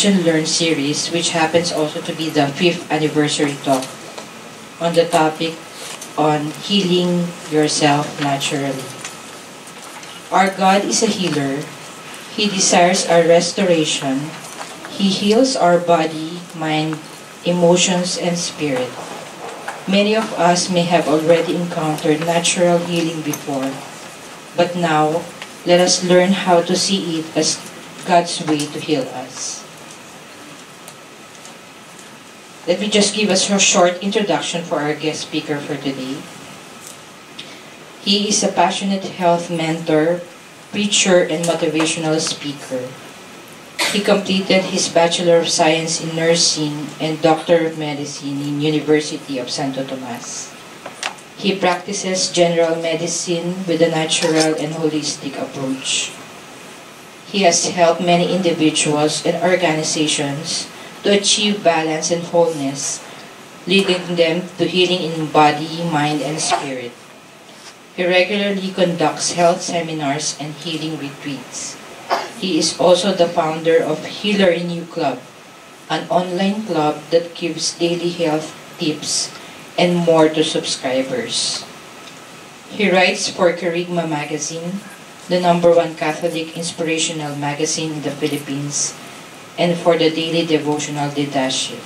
Learn series, which happens also to be the 5th anniversary talk on the topic on healing yourself naturally. Our God is a healer. He desires our restoration. He heals our body, mind, emotions, and spirit. Many of us may have already encountered natural healing before, but now let us learn how to see it as God's way to heal us. Let me just give us a short introduction for our guest speaker for today. He is a passionate health mentor, preacher, and motivational speaker. He completed his Bachelor of Science in Nursing and Doctor of Medicine in University of Santo Tomas. He practices general medicine with a natural and holistic approach. He has helped many individuals and organizations to achieve balance and wholeness, leading them to healing in body, mind, and spirit. He regularly conducts health seminars and healing retreats. He is also the founder of Healer in You Club, an online club that gives daily health tips and more to subscribers. He writes for Kerygma magazine, the #1 Catholic inspirational magazine in the Philippines, and for the daily devotional Didoy.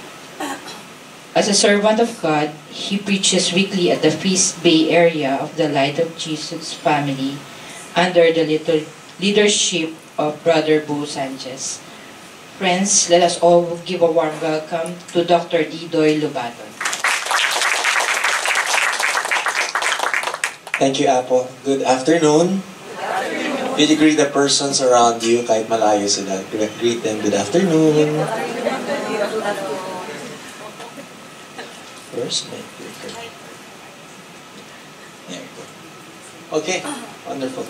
As a servant of God, he preaches weekly at the Feast Bay area of the Light of Jesus family under the leadership of Brother Bo Sanchez. Friends, let us all give a warm welcome to Dr. Didoy Lubaton. Thank you, Apple. Good afternoon. Did you greet the persons around you kahit malayo sila? Greet them, good afternoon. Where's my clicker? There we go. Okay, wonderful.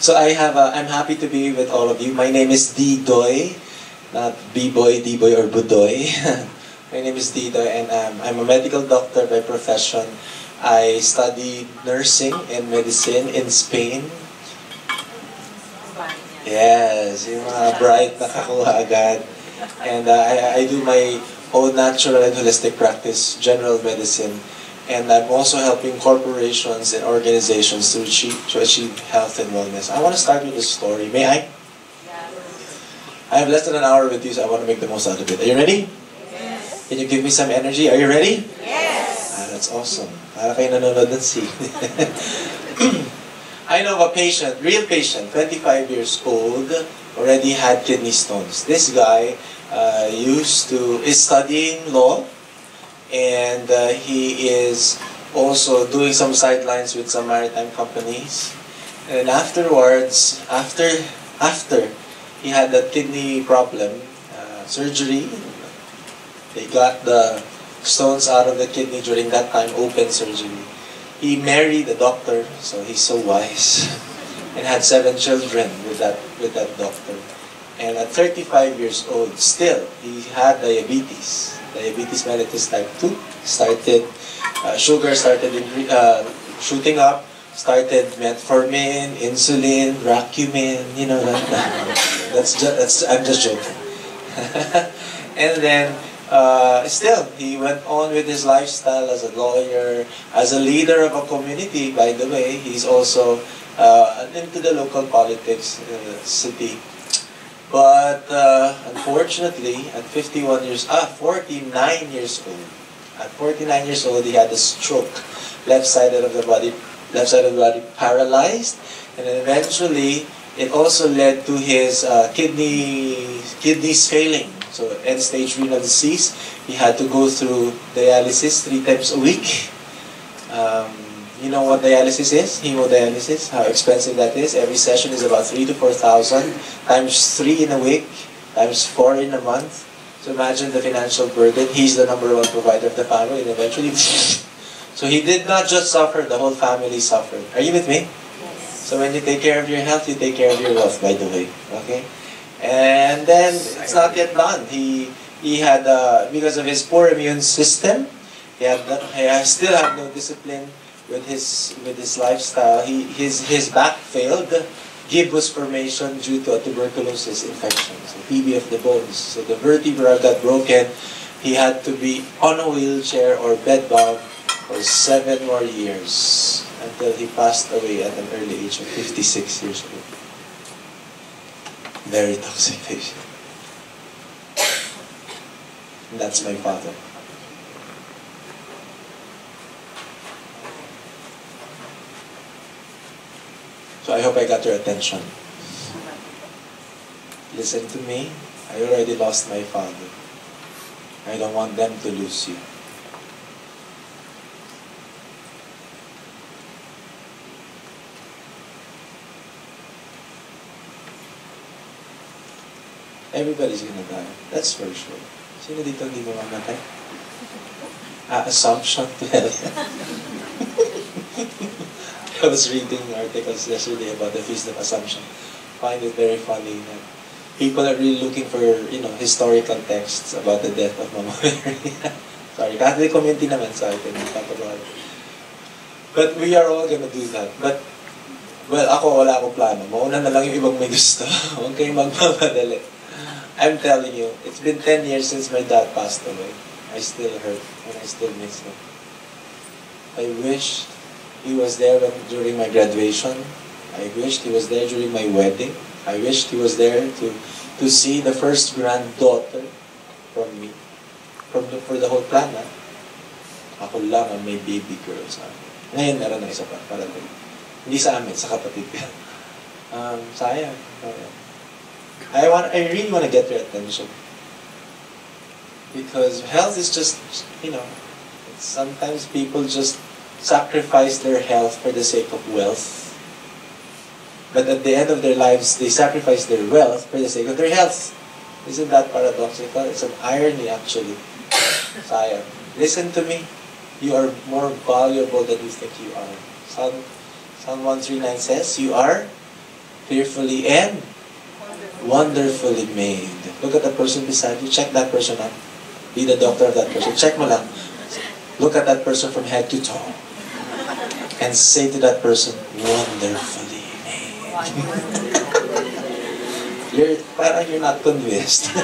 So I'm happy to be with all of you. My name is Didoy, not B-boy, D-boy, or Budoy. My name is Didoy, and I'm a medical doctor by profession. I studied nursing and medicine in Spain. Yes, yung mga bright nakakuha agad. And I do my own natural and holistic practice, general medicine. And I'm also helping corporations and organizations to achieve health and wellness. I want to start with a story. May I? Yes. I have less than an hour with you, so I want to make the most out of it. Are you ready? Yes. Can you give me some energy? Are you ready? Yes. That's awesome. Para kayo nanonood ng scene. I know of a patient, real patient, 25 years old, already had kidney stones. This guy is studying law, and he is also doing some sidelines with some maritime companies. And afterwards, after he had that kidney problem, surgery, they got the stones out of the kidney during that time, open surgery. He married a doctor, so he's so wise, and had 7 children with that doctor. And at 35 years old, still, he had diabetes mellitus type 2. Sugar started shooting up, started metformin, insulin, Racumin, you know that. I'm just joking. And then, still, he went on with his lifestyle as a lawyer, as a leader of a community. By the way, he's also into the local politics city. But unfortunately, at 49 years old, he had a stroke. Left side of the body paralyzed, and then eventually it also led to his kidneys failing. So end-stage renal disease. He had to go through dialysis 3 times a week. You know what dialysis is? Hemodialysis, how expensive that is. Every session is about 3,000 to 4,000, times 3 in a week, times 4 in a month. So imagine the financial burden. He's the #1 provider of the family, and eventually, so he did not just suffer, the whole family suffered. Are you with me? Yes. So when you take care of your health, you take care of your wealth, by the way. Okay? And then, it's not yet done. He had, because of his poor immune system, he still had no discipline with his lifestyle. His back failed. gibbous formation due to a tuberculosis infection, so TB of the bones. So the vertebra got broken. He had to be on a wheelchair or bedbound for 7 more years until he passed away at an early age of 56 years old. Very toxic patient. And that's my father. So I hope I got your attention. Listen to me. I already lost my father. I don't want them to lose you. Everybody's gonna die. That's for sure. Sino dito hindi mo mamatay? Assumption 12. I was reading articles yesterday about the Feast of Assumption. Find it very funny that people are really looking for, historical texts about the death of Mama Mary. Sorry, Catholic community naman sa akin. But we are all gonna do that. But, well, ako wala akong plano. Mauna na lang yung ibang may gusto. Huwag kayong magmamadali. I'm telling you, it's been 10 years since my dad passed away. I still hurt and I still miss him. I wish he was there during my graduation. I wished he was there during my wedding. I wished he was there to see the first granddaughter from me. For the whole planet. Ako lang ang may baby girl sa akin. Ngayon meron na isa pa, parating. Hindi sa amin, sa kapatid ko. Sayang. I really want to get your attention. Because health is just, sometimes people just sacrifice their health for the sake of wealth. But at the end of their lives, they sacrifice their wealth for the sake of their health. Isn't that paradoxical? It's an irony, actually. Sayang. Listen to me. You are more valuable than you think you are. Psalm 139 says, you are fearfully and wonderfully made. Look at the person beside you. Check that person out. Be the doctor of that person. Check mo lang. Look at that person from head to toe. And say to that person, wonderfully made. You're not convinced.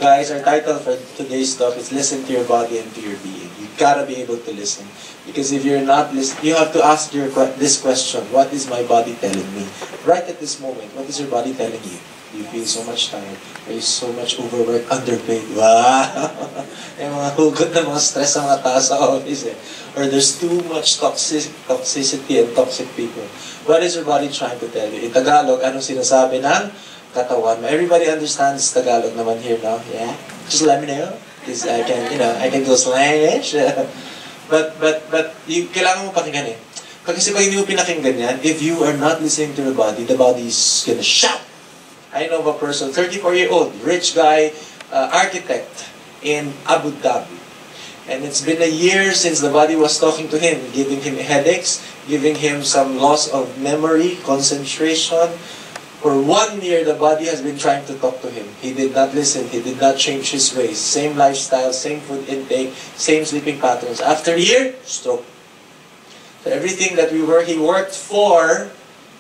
Guys, our title for today's talk is Listen to Your Body and to Your Being. You gotta be able to listen. Because if you're not listening, you have to ask this question, what is my body telling me? Right at this moment, what is your body telling you? You feel so much tired. Are you so much overworked, underpaid? Wow! Yung mga hugot na mga stress sa mga tao sa office eh. Or there's too much toxicity and toxic people. What is your body trying to tell you? In Tagalog, anong sinasabi ng katawan mo? Everybody understands Tagalog naman here now? Yeah? Just let me know. Because I can go slangish. But kailangan mo pakinggan eh. Kasi pag hindi mo pinakinggan yan, if you are not listening to the body is gonna shout. I know of a person, 34-year-old, rich guy, architect in Abu Dhabi. And it's been a year since the body was talking to him, giving him headaches, giving him some loss of memory, concentration. For 1 year, the body has been trying to talk to him. He did not listen. He did not change his ways. Same lifestyle, same food intake, same sleeping patterns. After a year, stroke. So everything that he worked for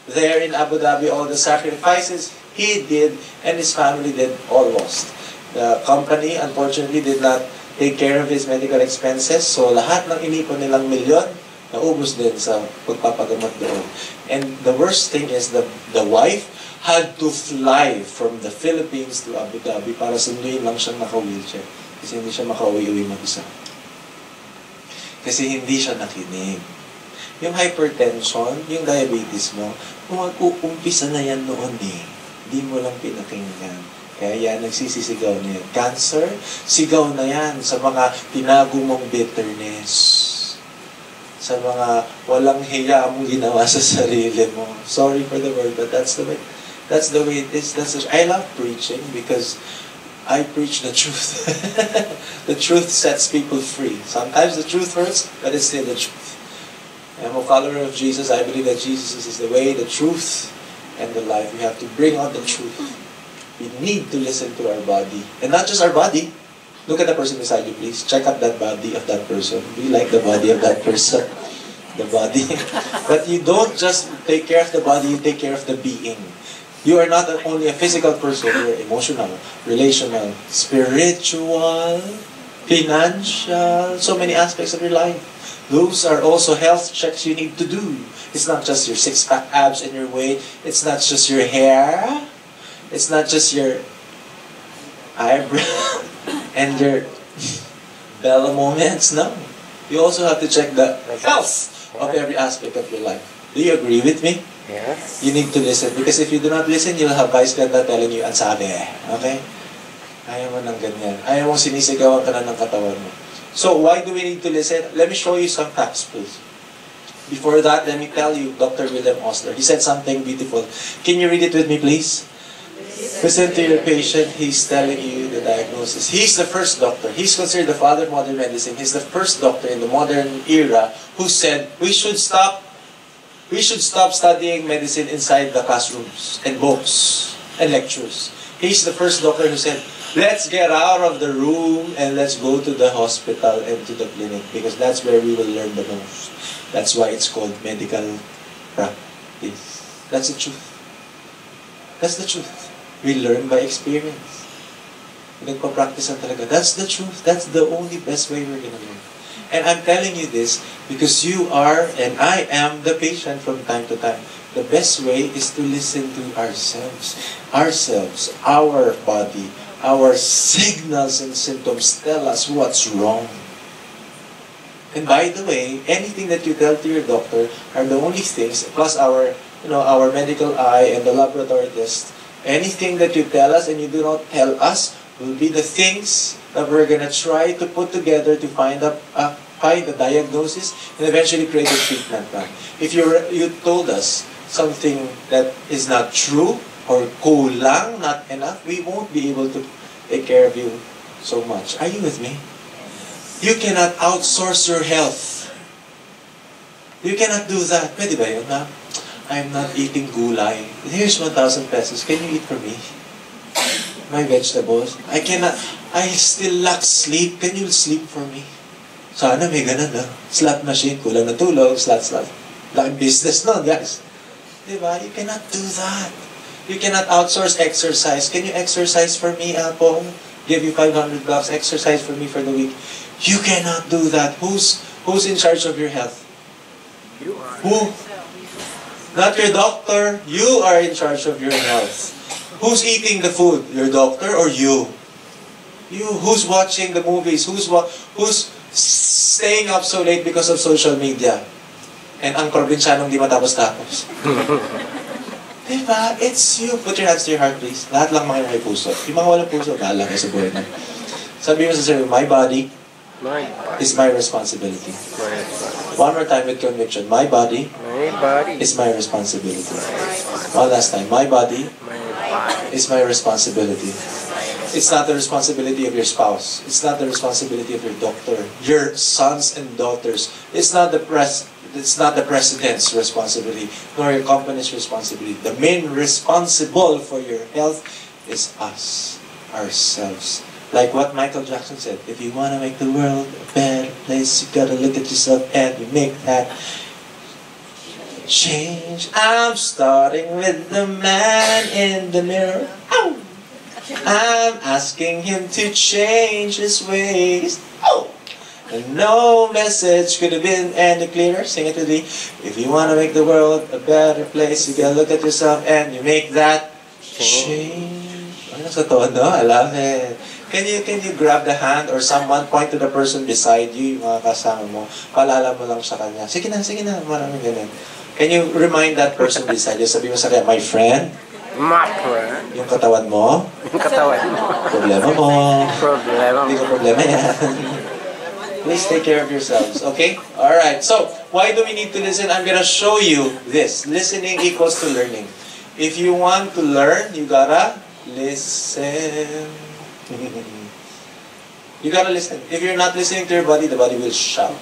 there in Abu Dhabi, all the sacrifices he did and his family did, all lost. The company, unfortunately, did not take care of his medical expenses. So lahat ng inipon nilang milyon, naubos din sa pagpapagamot doon. And the worst thing is the wife had to fly from the Philippines to Abu Dhabi para sunduin lang siyang naka-wheelchair. Kasi hindi siya makauwi-uwi mag-isa. Kasi hindi siya nakinig. Yung hypertension, yung diabetes mo, mag-uumpisa na yan noon eh. Hindi mo lang pinakinggan. Kaya yan, nagsisisigaw na yan. Cancer, sigaw na yan sa mga tinago mong bitterness. Sa mga walang hiya mong ginawa sa sarili mo. Sorry for the word, but that's the way it is. I love preaching because I preach the truth. The truth sets people free. Sometimes the truth hurts, but it's still the truth. I'm a follower of Jesus. I believe that Jesus is the way, the truth, and the life. We have to bring out the truth. We need to listen to our body. And not just our body. Look at the person beside you, please. Check out that body of that person. Be like the body of that person. the body. But you don't just take care of the body, you take care of the being. You are not only a physical person, you're emotional, relational, spiritual, financial, so many aspects of your life. Those are also health checks you need to do. It's not just your six-pack abs and your weight. It's not just your hair. It's not just your eyebrow and your bella moments. No. You also have to check the health of every aspect of your life. Do you agree with me? Yes. You need to listen. Because if you do not listen, you'll have vice ganda telling you, ang sabi okay? Ayaw mo ng ganyan. Ayaw mong sinisigawan ka na ng katawan mo. So, why do we need to listen? Let me show you some facts, please. Before that, let me tell you, Dr. William Osler, he said something beautiful. Can you read it with me, please? Listen to your patient. He's telling you the diagnosis. He's the first doctor. He's considered the father of modern medicine. He's the first doctor in the modern era who said we should stop studying medicine inside the classrooms and books and lectures. He's the first doctor who said, let's get out of the room and let's go to the hospital and to the clinic because that's where we will learn the most. That's why it's called medical practice. That's the truth. That's the truth. We learn by experience. Nagpa-practice talaga. That's the truth. That's the only best way we're gonna learn. And I'm telling you this because you are and I am the patient from time to time. The best way is to listen to ourselves. Ourselves, our body, our signals and symptoms tell us what's wrong. And by the way, anything that you tell to your doctor are the only things, plus our medical eye and the laboratory test, anything that you tell us and you do not tell us will be the things that we're going to try to put together to find a diagnosis and eventually create a treatment plan. If you told us something that is not true or kulang, not enough, we won't be able to take care of you so much. Are you with me? You cannot outsource your health. You cannot do that. Pwede ba yun, ma'am? I'm not eating gulay. Here's 1,000 pesos. Can you eat for me? My vegetables. I still lack sleep. Can you sleep for me? Sana may ganun, no? Slot machine, kulang na tulog, slot. Laking business nun, guys. Diba? You cannot do that. You cannot outsource exercise. Can you exercise for me, Apple? Give you $500, exercise for me for the week. You cannot do that. Who's in charge of your health? You are. Who? Not your doctor. You are in charge of your health. Who's eating the food? Your doctor or you? You. Who's watching the movies? Who's staying up so late because of social media? And ang probinsyanong di matapos-tapos. Diba? It's you. Put your hands to your heart, please. Lahat lang mga may puso. Yung mga walang puso, bahala kayo sa buhay na. Sabi mo sa sarili, my body is my responsibility. One more time with conviction. My body is my responsibility. One last time. My body is my responsibility. It's not the responsibility of your spouse. It's not the responsibility of your doctor. Your sons and daughters. It's not the president's responsibility, nor your company's responsibility. The main responsible for your health is us, ourselves. Like what Michael Jackson said, if you want to make the world a better place, you gotta look at yourself and you make that change. I'm starting with the man in the mirror. Ow! I'm asking him to change his ways. Oh! And no message could have been any clearer. Sing it with me. If you want to make the world a better place, you gotta look at yourself and you make that change. Ano sa tono? I love it. Can you grab the hand or someone point to the person beside you, yung mga kasama mo, paalala mo lang sa kanya. Sige na, maraming ganun. Can you remind that person beside you? Sabi mo sa kanya, my friend, yung katawan mo, problema mo, hindi ko problema yan. Please take care of yourselves, okay? Alright, so, why do we need to listen? I'm gonna show you this. Listening equals to learning. If you want to learn, you gotta listen. You gotta listen. If you're not listening to your body, the body will shout.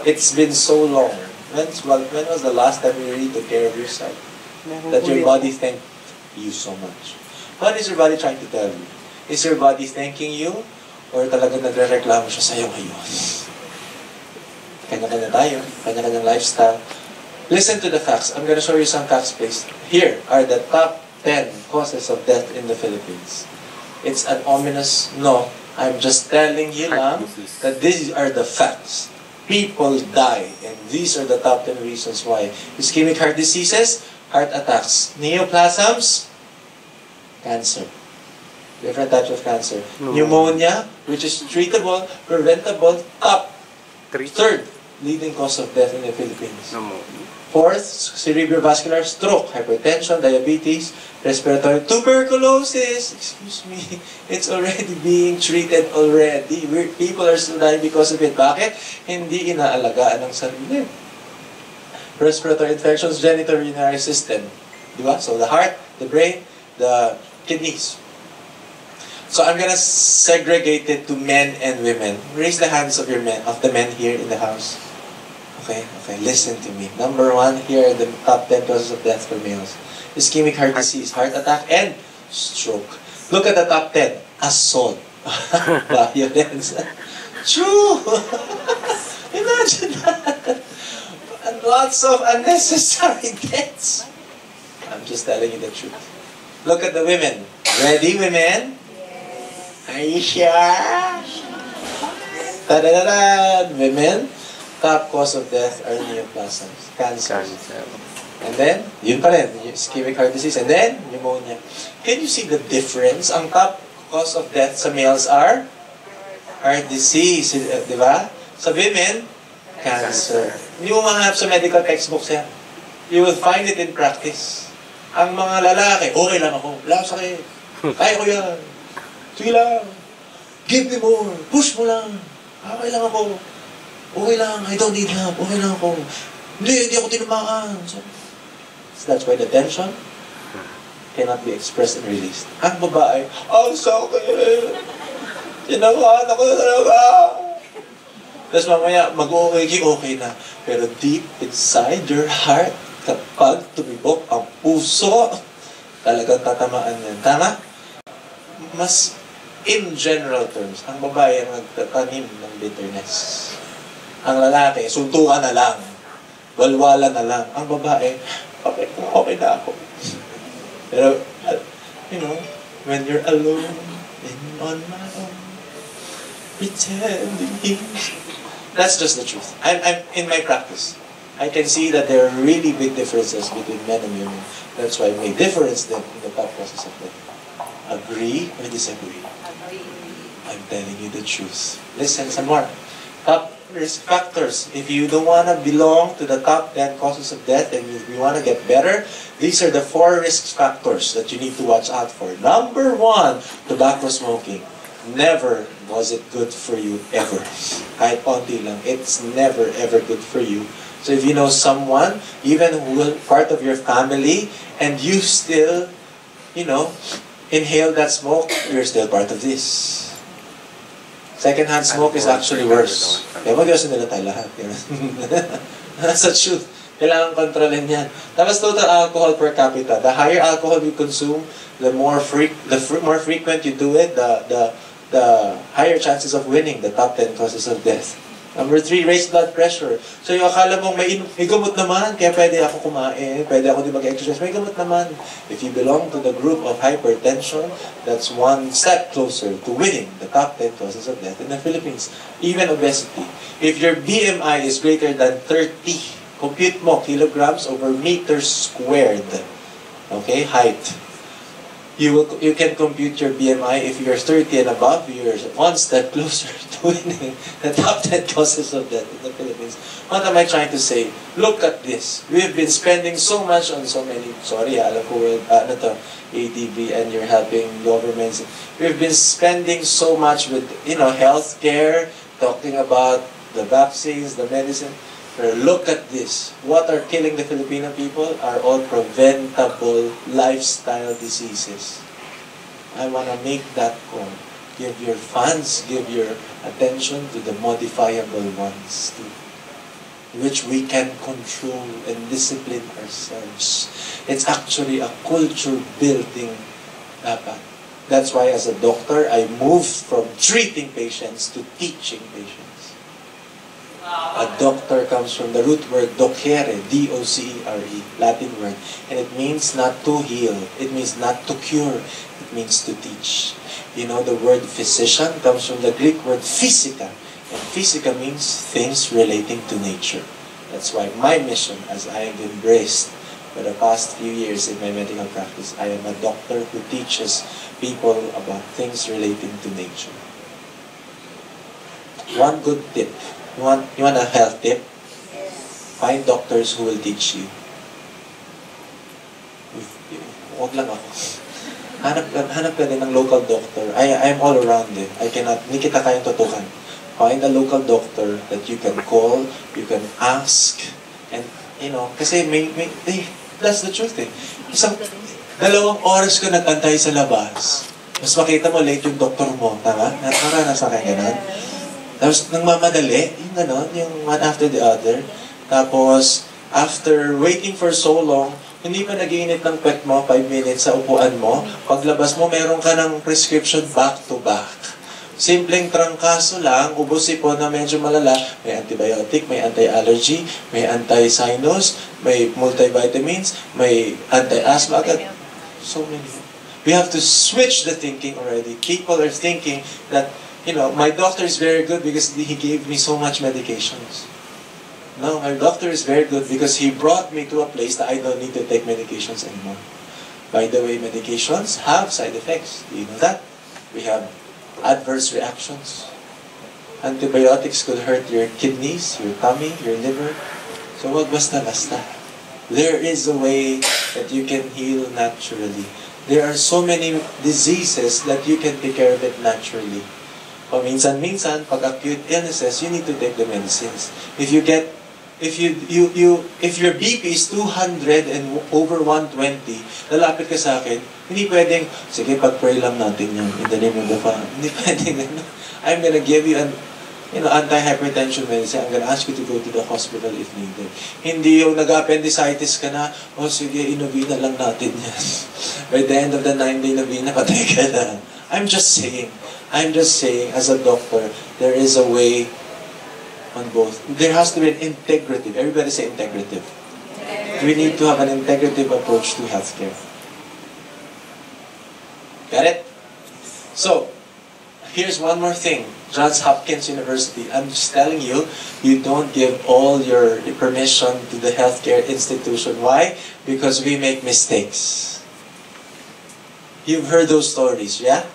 It's been so long. When was the last time you really took care of yourself? That your body thanked you so much. What is your body trying to tell you? Is your body thanking you? Or talagang nagre-reklamo siya sa'yo ngayon? Kanya-kanya tayo, kanya-kanyang lifestyle. Listen to the facts. I'm gonna show you some facts, please. Here are the top 10 causes of death in the Philippines. It's an ominous no. I'm just telling you lang that these are the facts. People die, and these are the top 10 reasons why. Ischemic heart diseases, heart attacks, neoplasms, cancer. Different types of cancer. Pneumonia, which is treatable, preventable, top. Third leading cause of death in the Philippines. Fourth, cerebrovascular stroke, hypertension, diabetes, respiratory, tuberculosis. Excuse me, it's already being treated already. People are still dying because of it. Bakit? Hindi inaalagaan ng sarili. Respiratory infections, genitourinary system. Diba? So the heart, the brain, the kidneys. So I'm gonna segregate it to men and women. Raise the hands of the men here in the house. Okay, listen to me. Number 1, here are the top 10 causes of death for males. Ischemic heart disease, heart attack, and stroke. Look at the top 10. Assault. Violence. True! Imagine that. And lots of unnecessary deaths. I'm just telling you the truth. Look at the women. Ready, women? Are you sure? Ta-da-da-da! Women, top cause of death are neoplasms, cancer. And then, yun pa rin, ischemic heart disease, and then, pneumonia. Can you see the difference? Ang top cause of death sa males are heart disease, di ba? Sa women, cancer. Hindi mo mahanap sa medical textbooks yan. You will find it in practice. Ang mga lalaki, okay lang ako, wala akong sakit. Kaya ko yan. Sige lang. Give me more. Push mo lang. Okay lang ako. Okay lang. I don't need help. Okay lang ako. Hindi ako tinamaan. So that's why the tension cannot be expressed and released. Ang babae, ang sakit. Tinamaan ako talaga. Tapos mamaya, mag-okay na. Pero deep inside your heart, kapag tumibok ang puso, talagang tatamaan yan. Tama? Mas in general terms, ang babae ang nagtatanim ng bitterness. Ang lalaki, suntukan na lang. Walwala na lang. Ang babae, okay na ako. Pero, you know, when you're alone and on my own, pretending. That's just the truth. I'm in my practice. I can see that there are really big differences between men and women. That's why may difference then in the thought process of death. Agree or disagree? Agree. I'm telling you the truth. Listen, some more. Top risk factors. If you don't want to belong to the top 10 causes of death and if you want to get better, these are the 4 risk factors that you need to watch out for. Number 1, tobacco smoking. Never was it good for you ever. Kahit konti lang. It's never ever good for you. So if you know someone, even who is part of your family, and you still, you know, inhale that smoke, you're still part of this. Secondhand smoke is actually worse. Kaya mag-iwasan nila tayo lahat. That's the truth. Kailangan kontrolin yan. Tapos total alcohol per capita. The higher alcohol you consume, the more frequent you do it, the higher chances of winning the top 10 causes of death. Number 3, raised blood pressure. So yung akala mong may gamot naman, kaya pwede ako kumain, pwede ako di mag-exercise, may gamot naman. If you belong to the group of hypertension, that's one step closer to winning the top 10 causes of death in the Philippines. Even obesity. If your BMI is greater than 30, compute mo kilograms over meters squared. Okay, height. You can compute your BMI. If you're 30 and above, you're one step closer to winning the top 10 causes of death in the Philippines. What am I trying to say? Look at this. We've been spending so much on so many, alam ko, ADB, and you're helping governments. We've been spending so much with, healthcare, talking about the vaccines, the medicine. But look at this. What are killing the Filipino people are all preventable lifestyle diseases. I want to make that call. Give your funds, give your attention to the modifiable ones too, which we can control and discipline ourselves. It's actually a culture building dapat. That's why as a doctor, I moved from treating patients to teaching patients. A doctor comes from the root word docere, D-O-C-E-R-E, Latin word. And it means not to heal. It means not to cure. It means to teach. You know, the word physician comes from the Greek word physica. And physica means things relating to nature. That's why my mission, as I have embraced for the past few years in my medical practice, I am a doctor who teaches people about things relating to nature. One good tip. You want a health tip? Find doctors who will teach you. Huwag lang ako. Hanap ka din ng local doctor. I'm all around it. Hindi kita kayang tutukan. Find a local doctor that you can call, you can ask, and, you know, kasi that's the truth eh. Isang, 2 oras ka nag-antay sa labas. Mas makita mo late yung doktor mo, tama? Naranasan ka ganun? Tapos, nang mamadali, yung gano'n, yung one after the other. Tapos, after waiting for so long, hindi pa nag-iinit ng pet mo, 5 minutes sa upuan mo. Paglabas mo, meron ka ng prescription back to back. Simpleng trangkaso lang, ubos-ipon na medyo malala. May antibiotic, may anti-allergy, may anti-sinus, may multivitamins, may anti-asthma. So many. We have to switch the thinking already. People are thinking that, you know, my doctor is very good because he gave me so much medications. No, my doctor is very good because he brought me to a place that I don't need to take medications anymore. By the way, medications have side effects. Do you know that? We have adverse reactions. Antibiotics could hurt your kidneys, your tummy, your liver. So wag basta-basta. There is a way that you can heal naturally. There are so many diseases that you can take care of it naturally. Paminsan-minsan, pag acute illnesses, you need to take the medicines. If your BP is 200 and over 120, lalapit ka sa akin, hindi pwedeng, sige, pag-pray lang natin yan, in the name of the Father. Hindi pwedeng, I'm gonna give you an anti-hypertension medicine. I'm gonna ask you to go to the hospital if needed. Hindi yung nag-appendicitis ka na, sige, inovina lang natin yan. By the end of the 9-day novena, patay ka na. I'm just saying, as a doctor, there is a way on both. There has to be an integrative. Everybody say integrative. We need to have an integrative approach to healthcare. Got it? So, here's one more thing. Johns Hopkins University, I'm just telling you, you don't give all your permission to the healthcare institution. Why? Because we make mistakes. You've heard those stories, yeah?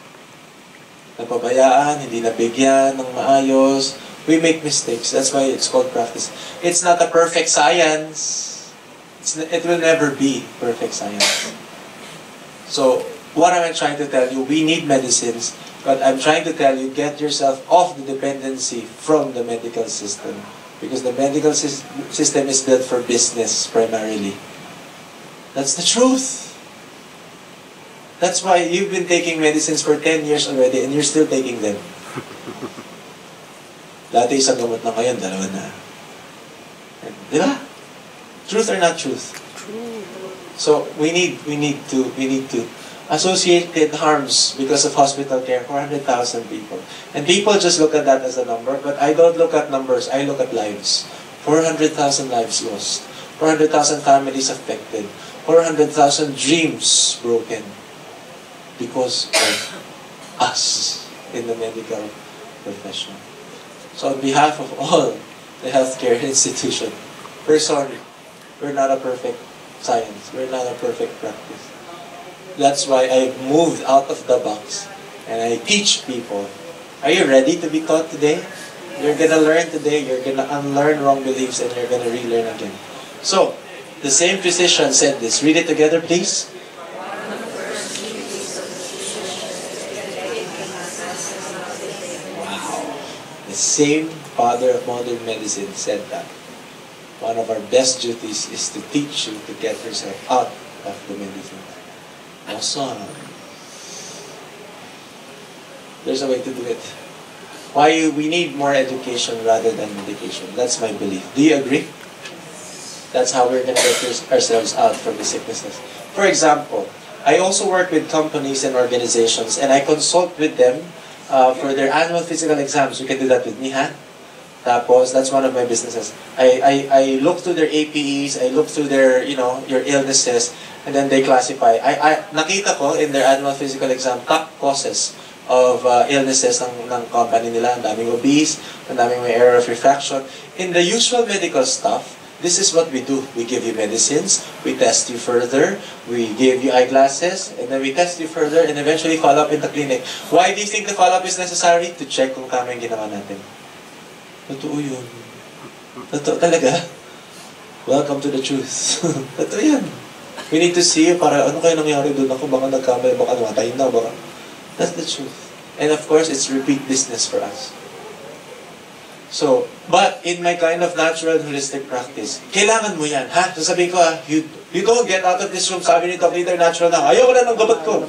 Napabayaan, hindi nabigyan ng maayos. We make mistakes. That's why it's called practice. It's not a perfect science. It will never be perfect science. So, what am I trying to tell you? We need medicines, but I'm trying to tell you, get yourself off the dependency from the medical system. Because the medical system is built for business primarily. That's the truth. That's why you've been taking medicines for 10 years already and you're still taking them. Dati isang gamot na ngayon, 2 na. Di ba? Truth or not truth? So we need to associated harms because of hospital care, 400,000 people. And people just look at that as a number, but I don't look at numbers, I look at lives. 400,000 lives lost. 400,000 families affected. 400,000 dreams broken. Because of us in the medical profession. So on behalf of all the healthcare institution, we're sorry. We're not a perfect science. We're not a perfect practice. That's why I moved out of the box and I teach people. Are you ready to be taught today? You're gonna learn today. You're gonna unlearn wrong beliefs and you're gonna relearn again. So, the same physician said this. Read it together, please. The same father of modern medicine said that one of our best duties is to teach you to get yourself out of the medicine. Awesome. There's a way to do it. Why we need more education rather than medication. That's my belief. Do you agree? That's how we're going to get ourselves out from the sicknesses. For example, I also work with companies and organizations and I consult with them for their annual physical exams. You can do that with me, ha? Tapos, that's one of my businesses. I look through their APEs, I look through their, your illnesses, and then they classify. Nakita ko in their annual physical exam, top causes of illnesses ng company nila. Ang daming obese, ang daming may error of refraction. In the usual medical stuff, this is what we do. We give you medicines, we test you further, we give you eyeglasses, and then we test you further, and eventually follow up in the clinic. Why do you think the follow-up is necessary? To check kung tama yung ginawa natin. Totoo yun. Totoo talaga. Welcome to the truth. Totoo yan. We need to see para ano kaya nangyari doon ako, baka nagkamali, baka namatay na, baka. That's the truth. And of course, it's repeat business for us. So, but in my kind of natural holistic practice, kailangan mo yan, ha? Sasabihin ko, you don't get out of this room, sabi ni Doc Leader, natural na, ayaw ko na ng gabat ko.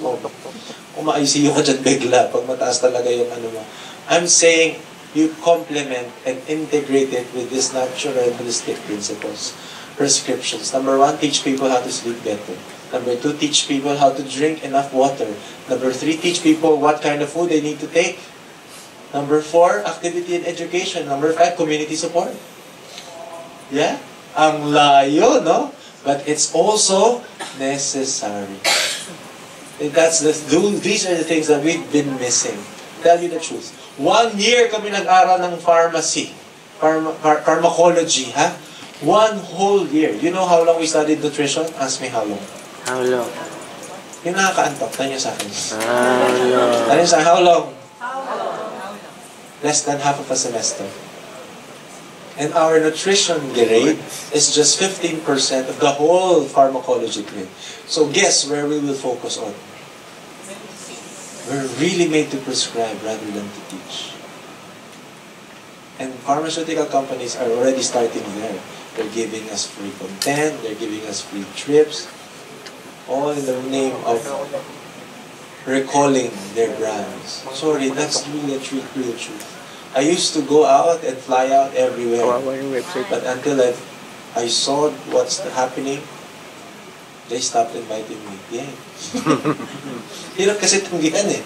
Kung ma-ICU ka dyan bigla, pag mataas talaga yung ano mo. I'm saying, you complement and integrate it with these natural holistic principles. Prescriptions. Number 1, teach people how to sleep better. Number 2, teach people how to drink enough water. Number 3, teach people what kind of food they need to take. Number 4, activity and education. Number 5, community support. Yeah? Ang layo, no? But it's also necessary. And these are the things that we've been missing. Tell you the truth. 1 year kami nag-aral ng pharmacy. Pharmacology, ha? 1 whole year. You know how long we studied nutrition? Ask me how long. How long? Yung nakakaantok, tanyo sa akin. How long? Tanyo sa akin, how long? Less than half of a semester. And our nutrition grade is just 15% of the whole pharmacology grade. So guess where we will focus on? We're really made to prescribe rather than to teach. And pharmaceutical companies are already starting there. They're giving us free content, they're giving us free trips, all in the name of recalling their brands. Sorry, that's really a real truth. I used to go out and fly out everywhere. But until I saw what's happening, they stopped inviting me. Yeah. Hirap kasi tunggihan eh.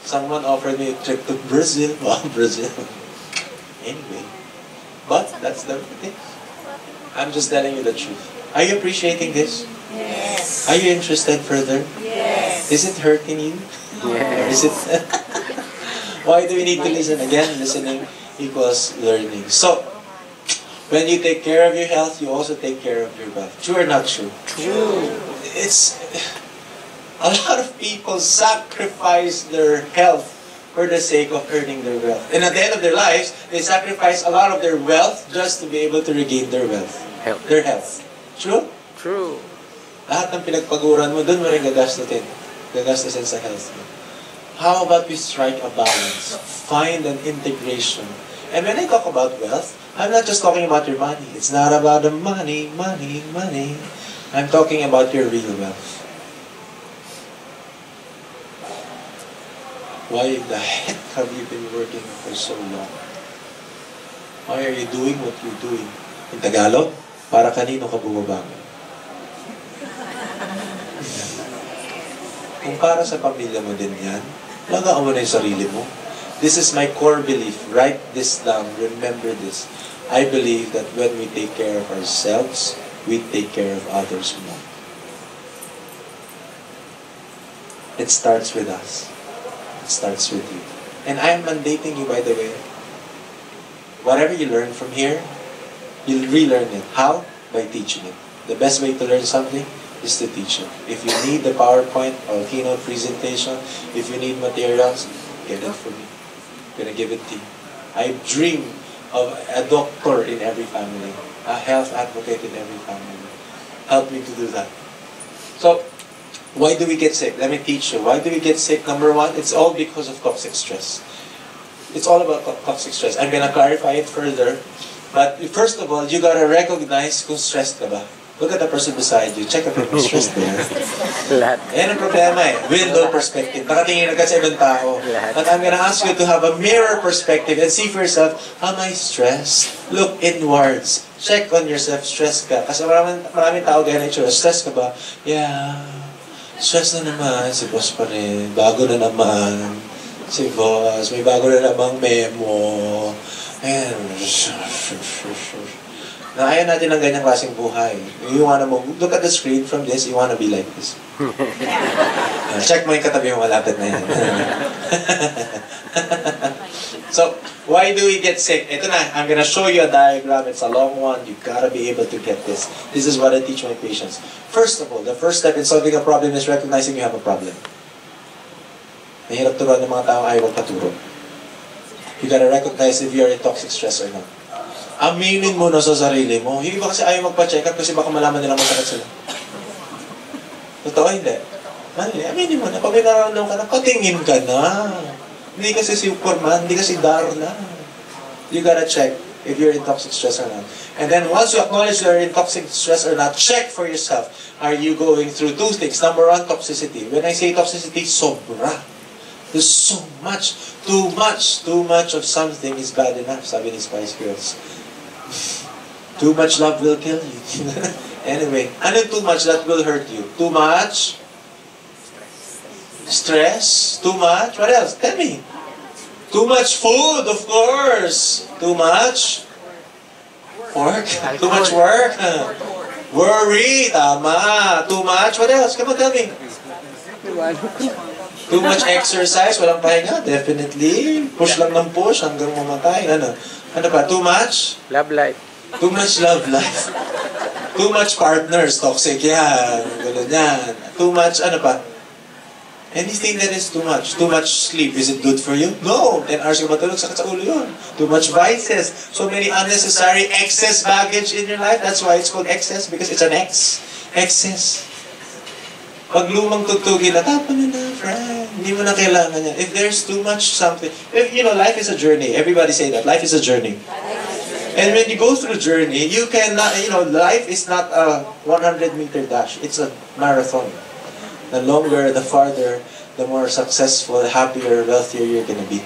Someone offered me a trip to Brazil. Wow, Brazil. Anyway. But that's the thing. I'm just telling you the truth. Are you appreciating this? Yes. Are you interested further? Yes. Is it hurting you? Yes. Is it? Why do we need to listen? Again, listening equals learning. So, when you take care of your health, you also take care of your wealth. True or not true? True. It's a lot of people sacrifice their health for the sake of earning their wealth. And at the end of their lives, they sacrifice a lot of their wealth just to be able to regain their wealth. Their health. True? True. Lahat ng pinagpaguran mo, doon mo rin gagastusin. Gagastusin sa health mo. How about we strike a balance? Find an integration. And when I talk about wealth, I'm not just talking about your money. It's not about the money. I'm talking about your real wealth. Why the heck have you been working for so long? Why are you doing what you're doing? In Tagalog, para kanino ka bumabangon? Kung para sa pamilya mo din yan, lagaan mo na yung sarili mo. This is my core belief. Write this down. Remember this. I believe that when we take care of ourselves, we take care of others more. It starts with us. It starts with you. And I am mandating you, by the way, whatever you learn from here, you'll relearn it. How? By teaching it. The best way to learn something is to teach it. If you need the PowerPoint or keynote presentation, if you need materials, get it from me. I'm gonna give it to you. I dream of a doctor in every family, a health advocate in every family. Help me to do that. So, why do we get sick? Let me teach you. Why do we get sick? Number 1, it's all because of toxic stress. It's all about toxic stress. I'm gonna clarify it further. But first of all, you gotta recognize kung stressed ka ba. Look at the person beside you. Check if you're stressed there. Lahat. Yan ang problema eh. Window perspective. Nakatingin agad sa ibang tao. But I'm gonna ask you to have a mirror perspective and see for yourself, am I stressed? Look inwards. Check on yourself. Stressed ka. Kasi maraming tao gaya na itsura. Stressed ka ba? Yeah. Stress na naman. Si boss pa rin. Bago na naman. Si boss. May bago na namang memo. Ayan. Na ayaw natin ng ganyang klaseng buhay. You wanna look at the screen from this, you wanna be like this. Check mo yung katabi mo, malapit na yan. So, why do we get sick? Ito na, I'm gonna show you a diagram. It's a long one. You gotta be able to get this. This is what I teach my patients. First of all, the first step in solving a problem is recognizing you have a problem. Mahirap turuan ng mga tao ayaw magpaturo. You gotta recognize if you're in toxic stress or not. Aminin mo na sa sarili mo. Yung iba kasi ayaw magpa-check up kasi baka malaman nilang masakit sila. Totoo, hindi. Mali, aminin mo na. Pag may nararamdaman ka na, patingin ka na. Hindi kasi Superman, hindi kasi Darna. You gotta check if you're in toxic stress or not. And then once you acknowledge you're in toxic stress or not, check for yourself. Are you going through two things? Number one, toxicity. When I say toxicity, sobra. There's so much. Too much of something is bad enough, sabi ni Spice Girls. Too much love will kill you. Anyway, ano too much that will hurt you? Too much? Stress? Too much? What else? Tell me. Too much food, of course. Too much? Work? Too much work? Worry, tama. Too much? What else? Come on, tell me. Too much exercise? Walang pahinga? Definitely. Push lang ng push hanggang mamatay. Ano pa? Too much? Love life. Too much love life. Too much partners. Toxic yan. Ganun yan. Too much, ano pa? Anything that is too much. Too much sleep. Is it good for you? No. 10 hours ka matulog, sakit sa ulo yun. Too much vices. So many unnecessary excess baggage in your life. That's why it's called excess, because it's an X. Excess. Pag lumang tugtugin na, tapon na, friend. Hindi mo na kailangan yan. If there's too much something, if, life is a journey. Everybody say that. Life is a journey. And when you go through a journey, you cannot, life is not a 100-meter dash. It's a marathon. The longer, the farther, the more successful, happier, wealthier you're gonna be.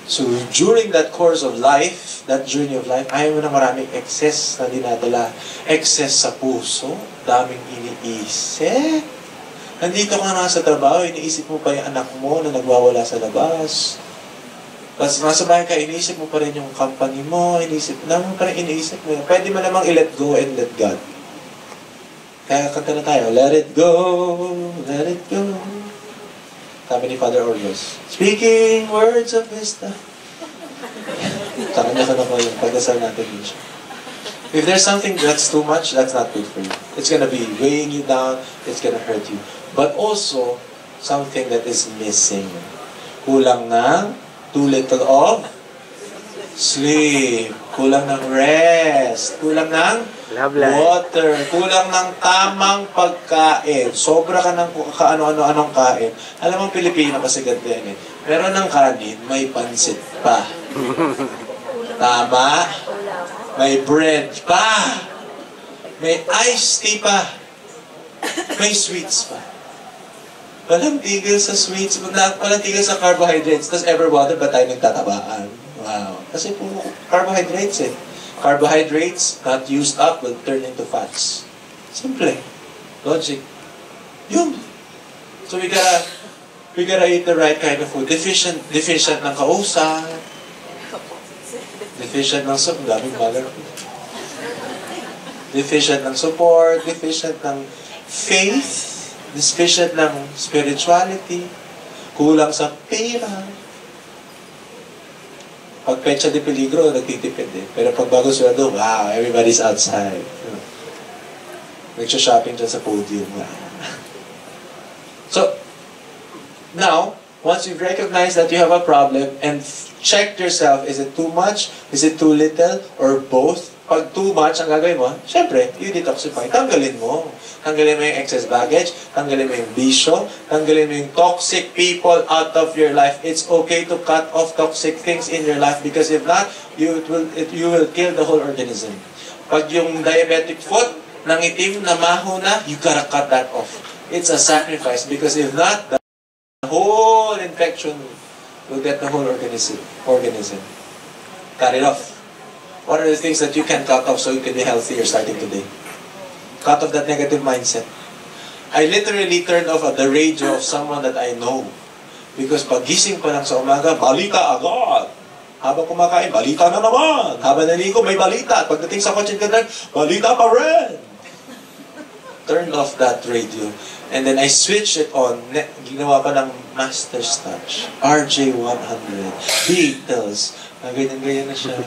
So during that course of life, that journey of life, ayaw mo na maraming excess na dinadala. Excess sa puso, daming iniisip. Nandito ka na sa trabaho, iniisip mo pa yung anak mo na nagwawala sa labas. Tapos nasa bahay ka, iniisip mo pa rin yung company mo, naman pa rin iniisip mo. Pwede mo namang i-let go and let God. Kaya kanta na tayo, let it go, let it go. Sabi ni Father Orlos, speaking words of wisdom. Sa kanya ka na po yung pagdasal natin din siya. If there's something that's too much, that's not good for you. It's gonna be weighing you down, it's gonna hurt you. But also, something that is missing. Kulang ng too little of sleep. Kulang ng rest. Kulang ng water. Kulang ng tamang pagkain. Sobra ka ng kaano-ano-anong kain. Alam mo, Pilipino kasi ganito yan eh. Meron ng kanin, may pansit pa. Tama? May bread pa. May iced tea pa. May sweets pa. Walang tigil sa sweets, walang tigil sa carbohydrates. Tapos ever wonder ba tayo nagtatabaan? Wow. Kasi puro carbohydrates eh. Carbohydrates not used up will turn into fats. Simple. Logic. Yun. So we gotta eat the right kind of food. Deficient ng kausap. Deficient ng daming baler. Deficient ng support. Deficient ng faith. Deficient ng spirituality, kulang sa pera. Pag petsa de peligro, nagtitipid eh. Pero pag bago sweldo, wow, everybody's outside. Nagsha-shopping dyan sa podium. So, now, once you've recognized that you have a problem and checked yourself, is it too much, is it too little, or both? Pag too much ang gagawin mo, syempre, you detoxify. Tanggalin mo. Tanggalin mo yung excess baggage, tanggalin mo yung bisyo, tanggalin mo yung toxic people out of your life. It's okay to cut off toxic things in your life because if not, you will kill the whole organism. Pag yung diabetic foot, nangitim, namaho na, you gotta cut that off. It's a sacrifice because if not, the whole infection will get the whole organism. Cut it off. What are the things that you can cut off so you can be healthier starting today? Cut off that negative mindset. I literally turned off the radio of someone that I know. Because pag gising pa lang sa umaga, balita agad. Habang kumakain, balita na naman. Habang naligo, may balita. At pagdating sa kotse ka na, balita pa rin. Turned off that radio. And then I switched it on. Ginawa pa ng Master's Touch. RJ100. Beatles. Ganyan-ganyan na siya.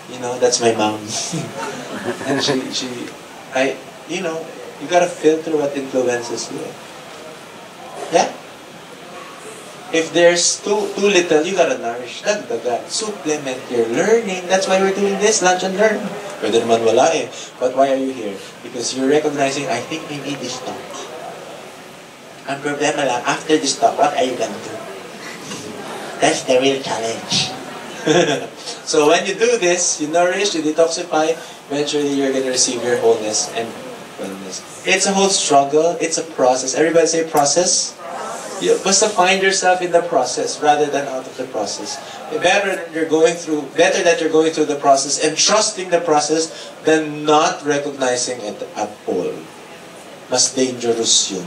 You know, that's my mom. And you gotta filter what influences you. Yeah? If there's too little, you gotta nourish. Dagdagan. Supplement your learning. That's why we're doing this, lunch and learn. Pwede naman wala eh. But why are you here? Because you're recognizing, I think we need this talk. Ang problema lang, after this talk, what are you gonna do? That's the real challenge. So when you do this, you nourish, you detoxify, eventually you're gonna receive your wholeness and wellness. It's a whole struggle. It's a process. Everybody say process. You must find yourself in the process rather than out of the process. Better that you're going through the process and trusting the process than not recognizing it at all. Mas dangerous yun.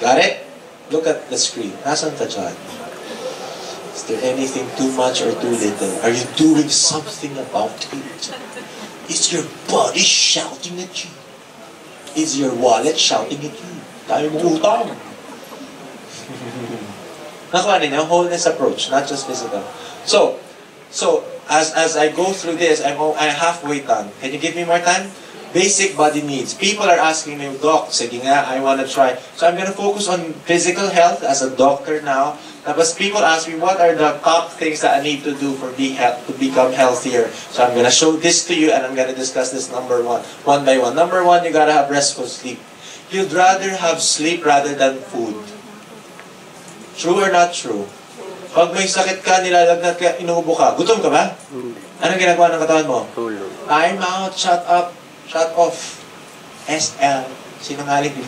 Got it? Look at the screen. Nasaan ka dyan? Is there anything too much or too little? Are you doing something about it? Is your body shouting at you? Is your wallet shouting at you? Tayo mong utang. Nakuha ninyo, wholeness approach, not just physical. So as I go through this, I'm halfway done. Can you give me more time? Basic body needs. People are asking me, Doc, sige nga, I want to try. So I'm going to focus on physical health as a doctor now. Tapos people ask me, what are the top things that I need to do to become healthier? So I'm going to show this to you and I'm going to discuss this one by one. Number one, you got to have restful sleep. You'd rather have sleep rather than food. True or not true? Pag may sakit ka, nilalagnat ka, inuubo ka, gutom ka ba? Anong ginagawa ng katawan mo? Tulog. I'm out, shut up, shut off. SL. Sinangaling din.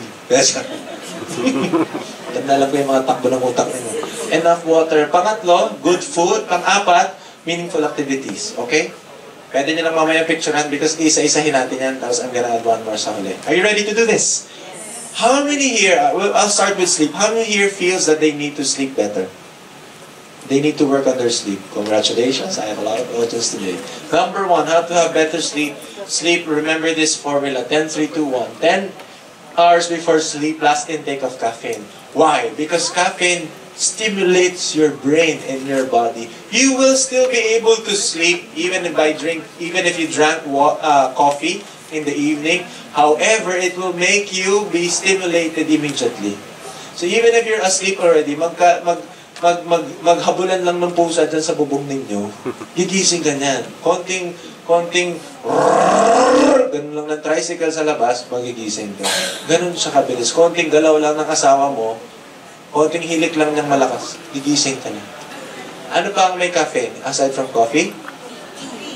Tanda lang ko yung mga takbo ng utak nyo. Enough water. Pangatlo, good food. Pang-apat, meaningful activities. Okay? Pwede nyo lang mamaya picturean because isa-isahin natin yan. Tapos I'm gonna add one more sa huli. Are you ready to do this? How many here, I'll start with sleep. How many here feels that they need to sleep better? They need to work on their sleep. Congratulations, I have a lot of audience today. Number one, how to have better sleep. Sleep, remember this formula, 10-3-2-1. 10 hours before sleep, last intake of caffeine. Why? Because caffeine stimulates your brain and your body. You will still be able to sleep even if you drank coffee in the evening. However, it will make you be stimulated immediately. So even if you're asleep already, maghabulan lang ng pusa dyan sa bubong ninyo, gigising ka niyan. Konting ganun lang ng tricycle sa labas, magigising ka. Ganun siya kabilis. Konting galaw lang ng asawa mo, konting hilik lang ng malakas, gigising ka na. Ano pa ang may caffeine? Aside from coffee?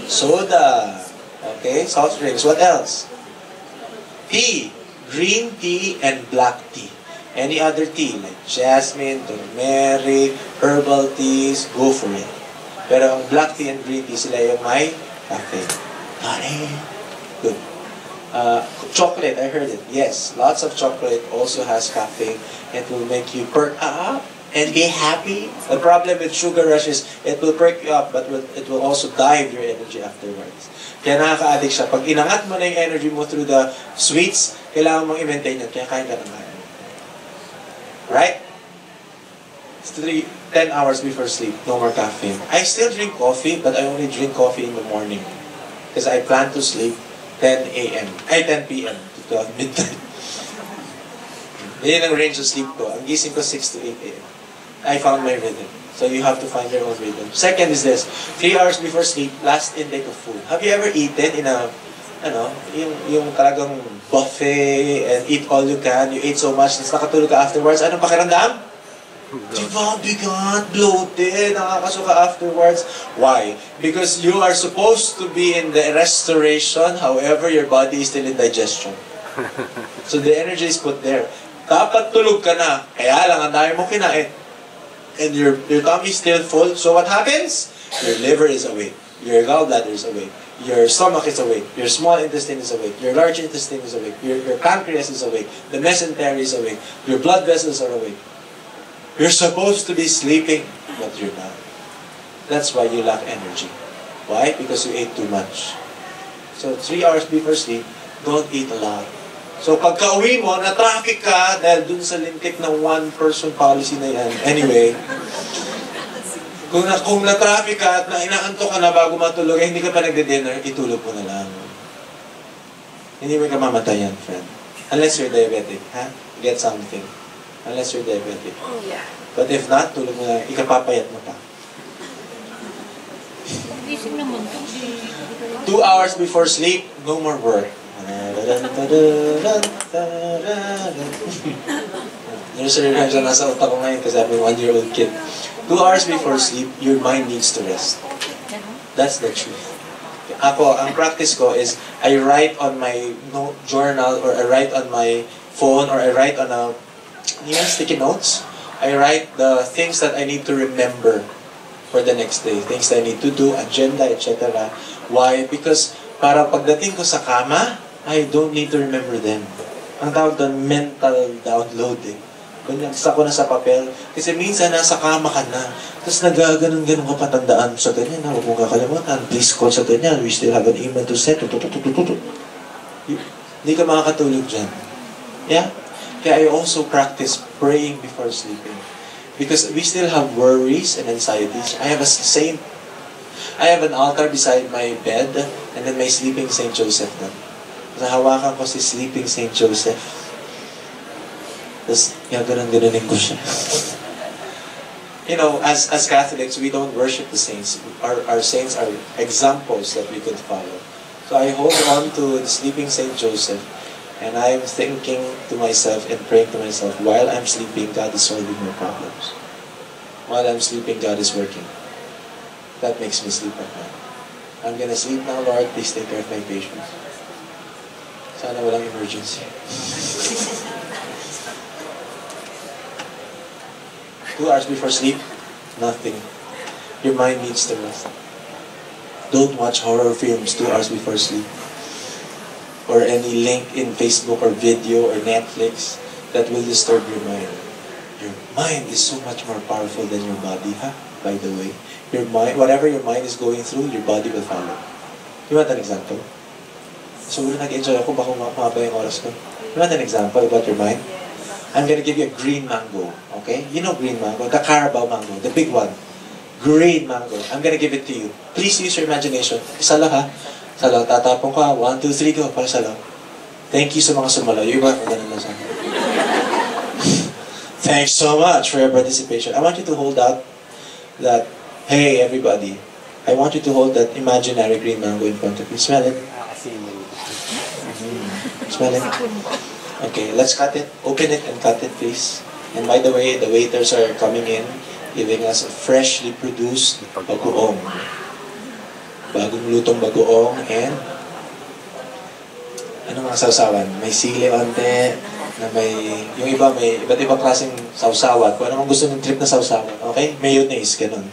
Soda. Okay, soft drinks. What else? Tea. Green tea and black tea. Any other tea, like jasmine, turmeric, herbal teas, go for it. Pero ang black tea and green tea, sila yung may caffeine. Got it? Good. Chocolate, I heard it. Yes, lots of chocolate also has caffeine. It will make you perk up and be happy. The problem with sugar rush is it will perk you up, but it will also dive your energy afterwards. Kaya nakaka-addict siya. Pag inangat mo na yung energy mo through the sweets, kailangan mong i-maintain yun. Kaya kain ka ng kain. Right? 10 hours before sleep, no more caffeine. I still drink coffee, but I only drink coffee in the morning. Because I plan to sleep 10 p.m. to 12 midnight. Yan ang range of sleep ko. Ang gising ko 6 to 8 a.m. I found my rhythm. So you have to find your own rhythm. Second is this, 3 hours before sleep, last intake of food. Have you ever eaten in a, yung talagang buffet and eat all you can, you ate so much, tapos nakatulog ka afterwards, anong pakiramdam? Diba, bigat, bloated, nakakasuka afterwards. Why? Because you are supposed to be in the restoration, however, your body is still in digestion. So the energy is put there. Dapat tulog ka na, kaya lang ang dami mo kinain. And your tummy is still full, so what happens? Your liver is awake, your gallbladder is awake, your stomach is awake, your small intestine is awake, your large intestine is awake, your pancreas is awake, the mesentery is awake, your blood vessels are awake. You're supposed to be sleeping, but you're not. That's why you lack energy. Why? Because you ate too much. So 3 hours before sleep, don't eat a lot. So pagka uwi mo, na-traffic ka dahil dun sa lintik ng one-person policy na yan. Anyway, kung na-traffic ka at inaantok ka na bago matulog, eh, hindi ka pa nagde-dinner, itulog mo na lang. Hindi mo ka mamatay yan, friend. Unless you're diabetic, ha? Get something. Unless you're diabetic. But if not, tulog mo na, ikapapayat mo pa. 2 hours before sleep, no more work. Nursery rhymes na nasa utak ko ngayon kasi I'm a 1-year-old kid. 2 hours before sleep, your mind needs to rest. That's the truth. Ako, ang practice ko is, I write on my journal, or I write on my phone, or I write on sticky notes. I write the things that I need to remember for the next day. Things that I need to do, agenda, etc. Why? Because para pagdating ko sa kama, I don't need to remember them. Ang tawag doon, mental download eh. Kunyansa ko na sa papel. Kasi minsan nasa kama ka na. Tapos nagaganon-ganon ka patandaan sa ganyan. Huwag mong kakalimutan. Please call sa ganyan. We still have an email to send. Hindi ka makakatulog dyan. Yeah? Kaya I also practice praying before sleeping. Because we still have worries and anxieties. I have an altar beside my bed and then my sleeping Saint Joseph doon. Nahawakan ko si sleeping Saint Joseph. Tapos, gano'n-gano'nin ko siya. You know, as Catholics, we don't worship the saints. Our saints are examples that we could follow. So I hold on to the sleeping Saint Joseph, and I'm thinking to myself and praying to myself, while I'm sleeping, God is solving my problems. While I'm sleeping, God is working. That makes me sleep at night. I'm gonna sleep now, Lord. Please take care of my patients. Sana walang emergency. 2 hours before sleep, nothing. Your mind needs to rest. Don't watch horror films 2 hours before sleep. Or any link in Facebook or video or Netflix that will disturb your mind. Your mind is so much more powerful than your body, ha? By the way. Your mind, whatever your mind is going through, your body will follow. You want an example? So, nag-enjoy ako, baka mababa yung oras ko. You want an example about your mind? I'm gonna give you a green mango, okay? You know green mango, the Carabao mango, the big one. Green mango. I'm gonna give it to you. Please use your imagination. Isa lang ha. Isa lang, tatapon ka. 1, 2, 3, go. Para sa lang. Thank you sa mga sumalaw. Yung iba, ganun lang sa akin. Thanks so much for your participation. I want you to hold out that, hey everybody, I want you to hold that imaginary green mango in front of you. Smell it. Smell it. Okay, let's cut it. Open it and cut it, please. And by the way, the waiters are coming in, giving us a freshly produced bagoong. Bagong lutong bagoong and ano mga sausawan? May sili onte, na may, yung iba may iba't ibang klaseng sausawan. Kung ano mang gusto ng trip na sausawan, okay? Mayonnaise, ganun.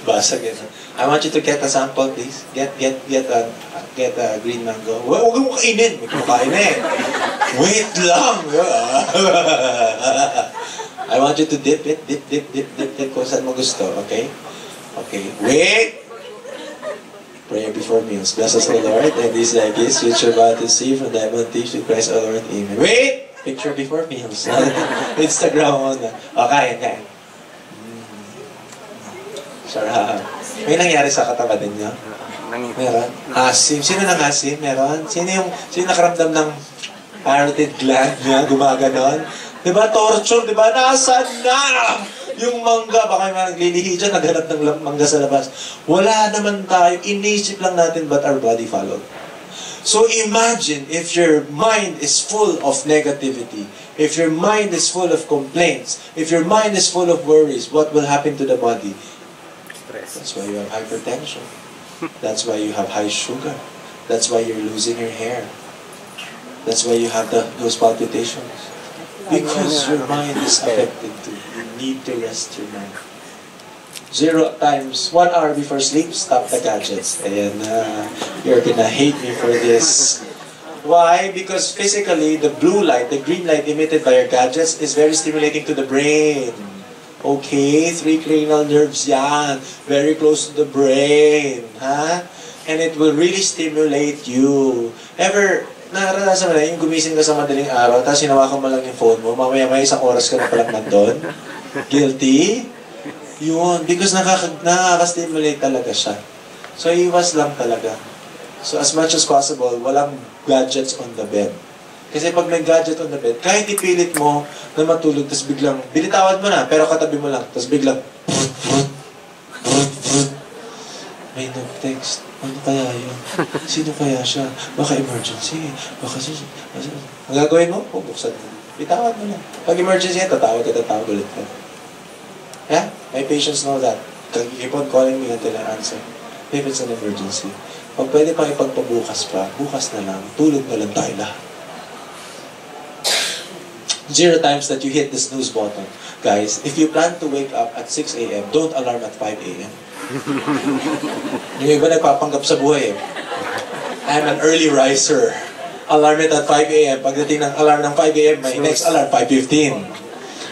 Basa, ganun. I want you to get a sample, please. Get a green mango. Huwag mo kainin. May kumakain na eh. Wait lang. I want you to dip it. Dip kung saan mo gusto. Okay? Okay. Wait! Prayer before meals. Bless us, O Lord, and these thy gifts which are about to see from thy bounty to Christ, O Lord. Amen. Wait! Picture before meals. Instagram mo na. Okay, kain. Sarap. May nangyari sa katawan ninyo? Meron? Asim. Sino nang asim? Meron? Sino nakaramdam ng parotid gland niya? Gumaganon? Diba? Torture? Diba? Nasaan na? Yung mangga, baka may naglilihi dyan, naghanap ng mangga sa labas. Wala naman tayo. Inisip lang natin, but our body followed. So imagine if your mind is full of negativity, if your mind is full of complaints, if your mind is full of worries, what will happen to the body? That's why you have hypertension. That's why you have high sugar. That's why you're losing your hair. That's why you have those palpitations. Because your mind is affected too. You need to rest your mind. 0 times 1 hour before sleep, stop the gadgets. And you're gonna hate me for this. Why? Because physically, the blue light, the green light emitted by your gadgets is very stimulating to the brain. Okay, 3 cranial nerves yan. Very close to the brain. Ha? And it will really stimulate you. Ever, naranasan mo na yung gumising ka sa madaling araw, tapos hinawakan mo lang yung phone mo, mamaya may isang oras ka na palang nandun? Guilty? Yun, because nakaka-stimulate talaga siya. So, iwas lang talaga. So, as much as possible, walang gadgets on the bed. Kasi pag may gadget on the bed, kahit ipilit mo na matulog, tapos biglang, binitawan mo na, pero katabi mo lang, tapos biglang, may nag-text. Ano kaya yun? Sino kaya siya? Baka emergency. Baka siya. Ang gagawin mo? Bubuksan mo. Bitawan mo na. Pag emergency yan, tatawag ulit ka. Yeah? My patients know that. Keep on calling me until I answer. If it's an emergency. Pag pwede pang ipagpabukas pa, bukas na lang, tulog na lang tayo lahat. 0 times that you hit the snooze button. Guys, if you plan to wake up at 6 a.m., don't alarm at 5 a.m. Yung iba nagpapanggap sa buhay eh. I'm an early riser. Alarm it at 5 a.m. Pagdating ng alarm ng 5 a.m., may next alarm, 5:15.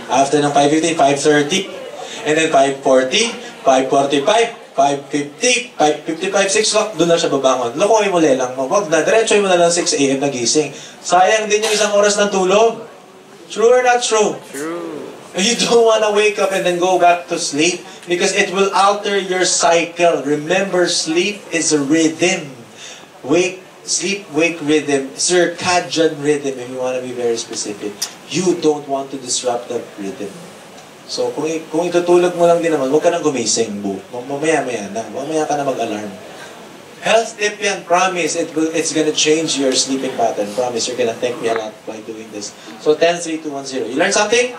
After ng 5:15, 5:30. And then 5:40, 5:45, 5:50, 5:55, 6 o'clock, doon na siya babangon. Lokohin mo lelang mo. Wag na, diretsoy mo na lang 6 a.m. nagising. Sayang din yung isang oras ng tulog. True or not true? True. You don't want to wake up and then go back to sleep because it will alter your cycle. Remember, sleep is a rhythm. Sleep, wake rhythm, circadian rhythm if you want to be very specific. You don't want to disrupt that rhythm. So, kung itutulog mo lang din naman, huwag ka nang gumising, mamaya-maya na. Mamaya ka na mag-alarm. Health tip yan, promise. It's gonna change your sleeping pattern. Promise, you're gonna thank me a lot by doing this. So, 10, 3, 2, 1, 0. You learned something?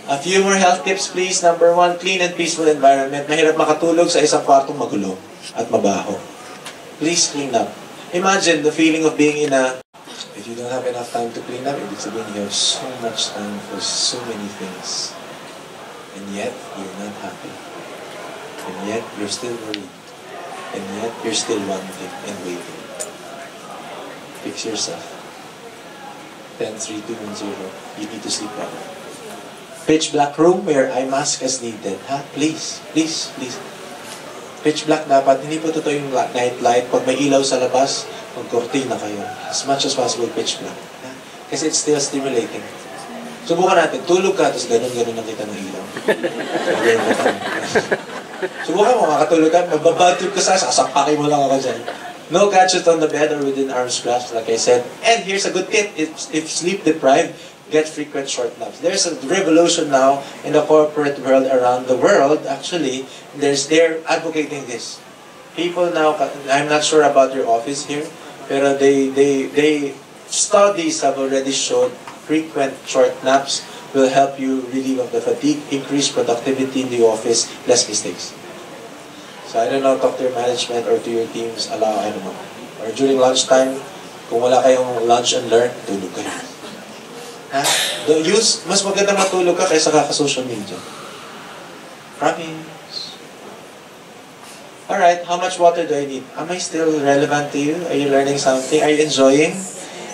A few more health tips, please. Number 1, clean and peaceful environment. Mahirap makatulog sa isang kwartong magulo at mabaho. Please clean up. Imagine the feeling of being in a... If you don't have enough time to clean up, ibig sabihin you have so much time for so many things. And yet, you're not happy. And yet, you're still worried. And yet, you're still wanting and waiting. Fix yourself. 10, 3, 2, 1, 0. You need to sleep better. Pitch black room where eye mask is needed. Ha? Please, please, please. Pitch black dapat. Hindi po totoo yung night light. Pag may ilaw sa labas, mag-cortina kayo. As much as possible, pitch black. Ha? Kasi it's still stimulating. Subukan natin. Tulog ka, tapos ganun-ganun lang kita ng ilaw. Subukan mo, makatulog ka, mababad trip ka sasampakin mo lang ako dyan. No gadget on the bed or within arm's grasp, like I said. And here's a good tip, if sleep deprived, get frequent short naps. There's a revolution now in the corporate world around the world, actually, they're advocating this. People now, I'm not sure about your office here, pero studies have already shown frequent short naps will help you relieve of the fatigue, increase productivity in the office, less mistakes. So I don't know, talk to your management or to your teams, I don't know. Or during lunchtime, kung wala kayong lunch and learn, tulog kayo. Ha? Mas maganda matulog ka kaysa kaka-social media. Promise. Alright, how much water do I need? Am I still relevant to you? Are you learning something? Are you enjoying?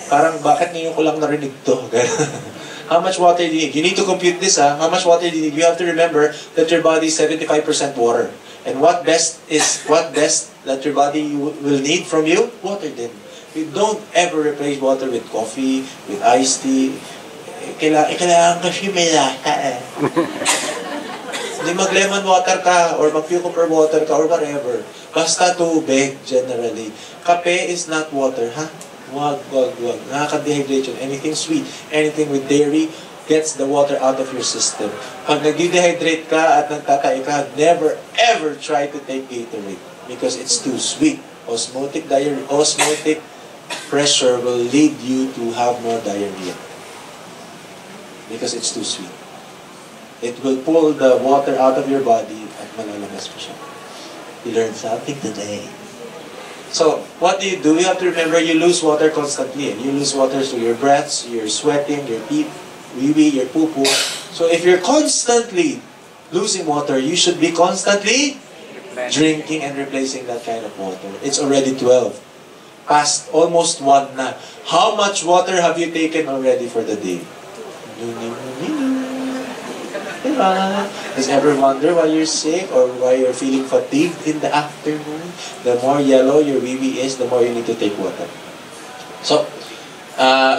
Parang bakit ngayon ko lang narinig to? How much water do you need? You need to compute this, ha? How much water do you need? You have to remember that your body is 75% water. And what best that your body will need from you? Water din. You don't ever replace water with coffee, with iced tea. Kailangan kasi may lasa eh. Hindi mag-lemon water ka, or mag-cucumber water ka, or whatever. Basta tubig, generally. Kape is not water, ha? Wag. Nakaka-dehydrate yun. Anything sweet, anything with dairy, gets the water out of your system. Pag nag-dehydrate ka at nagtatay ka, never ever try to take Gatorade because it's too sweet. Osmotic pressure will lead you to have more diarrhea because it's too sweet. It will pull the water out of your body at malalagas mo siya. You learned something today. So, what do? You have to remember you lose water constantly. You lose water through your breaths, your sweating, your pee, wee-wee, your poo-poo. So, if you're constantly losing water, you should be constantly drinking and replacing that kind of water. It's already 12. Past almost 1 na. How much water have you taken already for the day? Diba? Does ever wonder why you're sick or why you're feeling fatigued in the afternoon? The more yellow your wee is, the more you need to take water. So,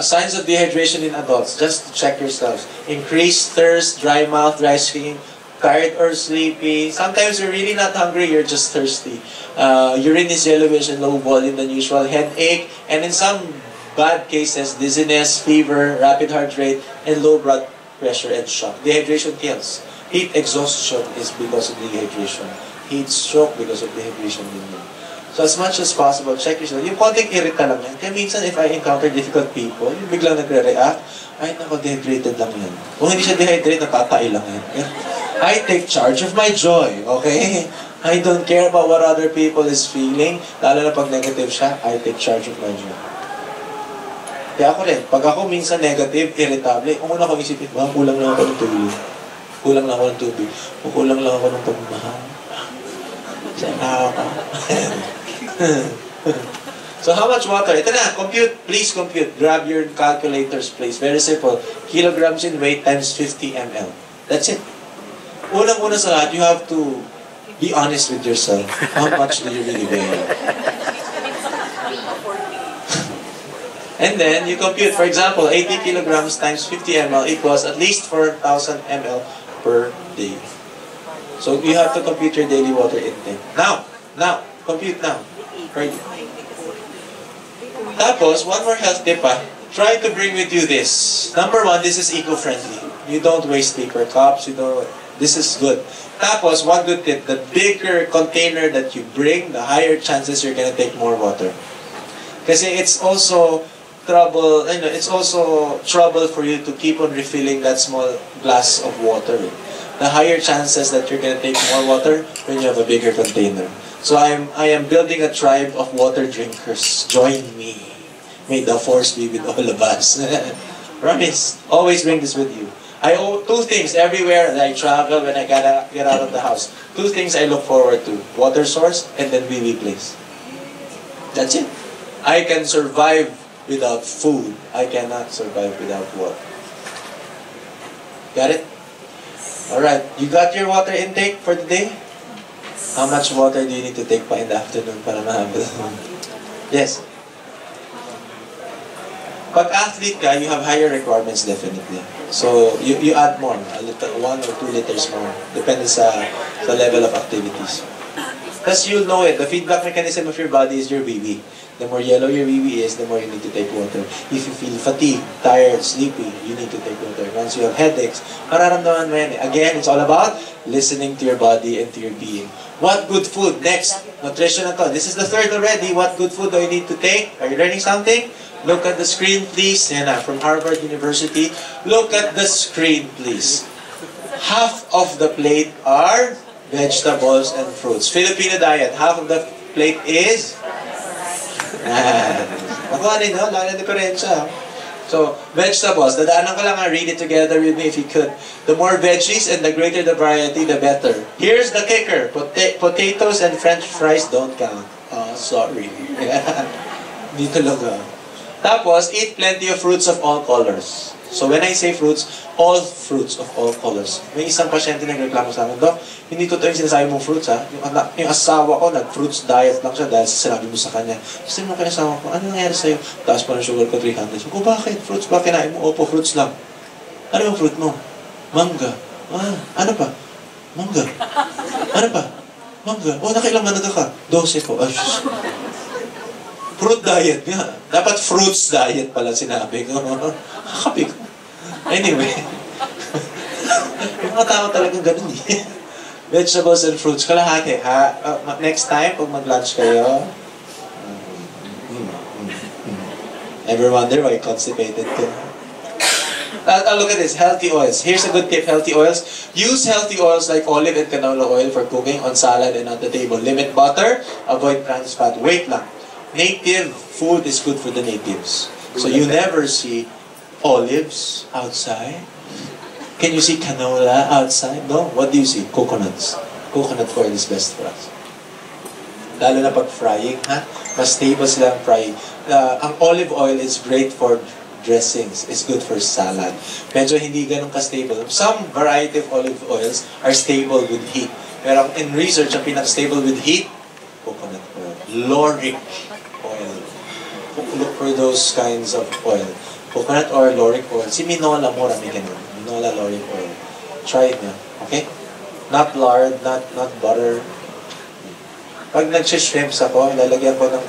signs of dehydration in adults, just to check yourselves. Increased thirst, dry mouth, dry skin, tired or sleepy. Sometimes you're really not hungry, you're just thirsty. Urine is yellowish and low volume than usual, headache, and in some bad cases, dizziness, fever, rapid heart rate, and low blood pressure and shock. Dehydration kills. Heat exhaustion is because of dehydration. Heat stroke because of dehydration din yun. So as much as possible, check yourself. Yung konting irita lang yan. Kaya minsan if I encounter difficult people, yung biglang nagre-react, ay nako, dehydrated lang yan. Kung hindi siya dehydrated, natatay lang yan. I take charge of my joy, okay? I don't care about what other people is feeling. Lalo na pag negative siya, I take charge of my joy. Kaya ako rin, pag ako minsan negative, irritable, kung una ko isipin, kulang lang ako ng tubig. Kulang lang ako ng tubig. O kulang lang ako ng pagmamahal. Sana ako. So how much water? Ito na, compute. Please compute. Grab your calculators, please. Very simple. Kilograms in weight times 50 ml. That's it. Unang-una sa lahat, you have to be honest with yourself. How much do you really weigh? And then you compute, for example, 80 kilograms times 50 ml equals at least 4,000 ml per day. So you have to compute your daily water intake. Now, compute now. Tapos, one more health tip pa. Try to bring with you this. Number one, this is eco-friendly. You don't waste paper cups. This is good. Tapos, one good tip. The bigger container that you bring, the higher chances you're gonna take more water. Kasi it's also trouble, it's also trouble for you to keep on refilling that small glass of water. The higher chances that you're gonna take more water when you have a bigger container. So I am building a tribe of water drinkers. Join me. May the force be with all of us. Promise. Always bring this with you. I owe two things everywhere that I travel when I gotta get out of the house. Two things I look forward to. Water source and then wee place. That's it. I can survive without food. I cannot survive without water. Got it? Alright, you got your water intake for the day? How much water do you need to take pa in the afternoon para mahabol? Yes. Pag athlete ka, you have higher requirements definitely. So, you add more, a little, 1 or 2 liters more. Depende sa level of activities. Because you'll know it, the feedback mechanism of your body is your wee-wee. The more yellow your wee-wee is, the more you need to take water. If you feel fatigued, tired, sleepy, you need to take water. Once you have headaches, mararamdaman mo yan. Again, it's all about listening to your body and to your being. What good food? Next, nutrition na to. This is the third already. What good food do you need to take? Are you learning something? Look at the screen, please. Yan na, from Harvard University. Look at the screen, please. Half of the plate are vegetables and fruits. Filipino diet, half of the plate is nakuha rin, no? Lalo na diferensya. So, vegetables. Dadaanan ko lang, read it together with me if you could. The more veggies and the greater the variety, the better. Here's the kicker. Potatoes and French fries don't count. Oh, sorry. Di talaga. Tapos, eat plenty of fruits of all colors. So when I say fruits, all fruits of all colors. May isang pasyente nagreklamo sa akin, Doc, hindi totoo yung sinasabi mong fruits ha. Yung asawa ko, nag-fruits diet lang siya dahil sinabi mo sa kanya. Kasi mo kaya asawa ko, ano nangyari sa'yo? Taas pa ng sugar ko 300. So, bakit? Fruits ba kinain mo? Opo, fruits lang. Ano yung fruit mo? Mangga. Ano pa? Mangga. Ano pa? Mangga. Nakailang managa ka? 12 po. Fruit diet nga. Dapat fruits diet pala sinabi ko. Kakapi ko. Anyway. Yung mga tao talagang ganun eh. Vegetables and fruits. Kalahati ha. Next time, pag mag-lunch kayo, ever wonder why constipated ka? Look at this, healthy oils. Here's a good tip, healthy oils. Use healthy oils like olive and canola oil for cooking on salad and on the table. Limit butter, avoid trans fat. Wait lang. Native food is good for the natives. So you never see olives outside. Can you see canola outside? No? What do you see? Coconuts. Coconut oil is best for us. Lalo na pag frying, ha? Mas stable sila ang frying. Ang olive oil is great for dressings. It's good for salad. Medyo hindi ganun ka-stable. Some variety of olive oils are stable with heat. Pero in research, ang pinaka-stable with heat, coconut oil. Lauric oil. Look for those kinds of oil. Coconut oil, lauric oil. Si Minola, mura may ganun. Minola, lauric oil. Try it na. Okay? Not lard, not butter. Pag nag-shrimps ako, lalagyan ko ng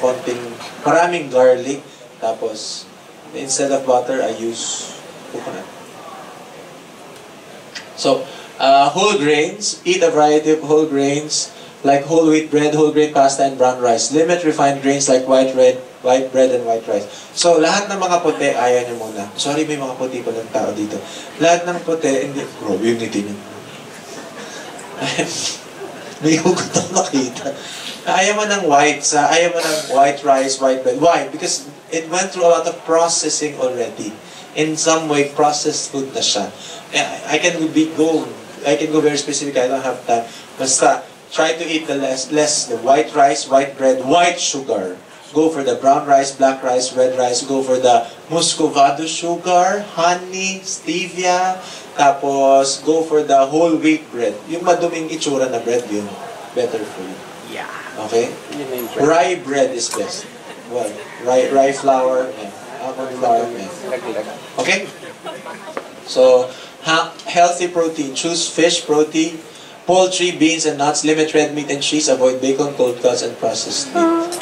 maraming garlic. Tapos, instead of butter, I use coconut. So, whole grains. Eat a variety of whole grains like whole wheat bread, whole grain pasta, and brown rice. Limit refined grains like white bread and white rice. So, lahat ng mga puti, ayaw niyo muna. Sorry, may mga puti pa ng tao dito. Lahat ng puti, hindi, bro, yung ngiti niyo. May hugot ang nakita. Ayaw mo ng ayaw mo ng white rice, white bread. Why? Because it went through a lot of processing already. In some way, processed food na siya. I can go very specific. I don't have time. Basta, try to eat the less the white rice, white bread, white sugar. Go for the brown rice, black rice, red rice. Go for the muscovado sugar, honey, stevia. Tapos, go for the whole wheat bread. Yung maduming itsura na bread, yun. Better for you. Yeah. Okay? Rye bread is best. Well, rye flour, almond flour. Okay? So, healthy protein. Choose fish protein, poultry, beans, and nuts. Limit red meat and cheese. Avoid bacon, cold cuts, and processed meat.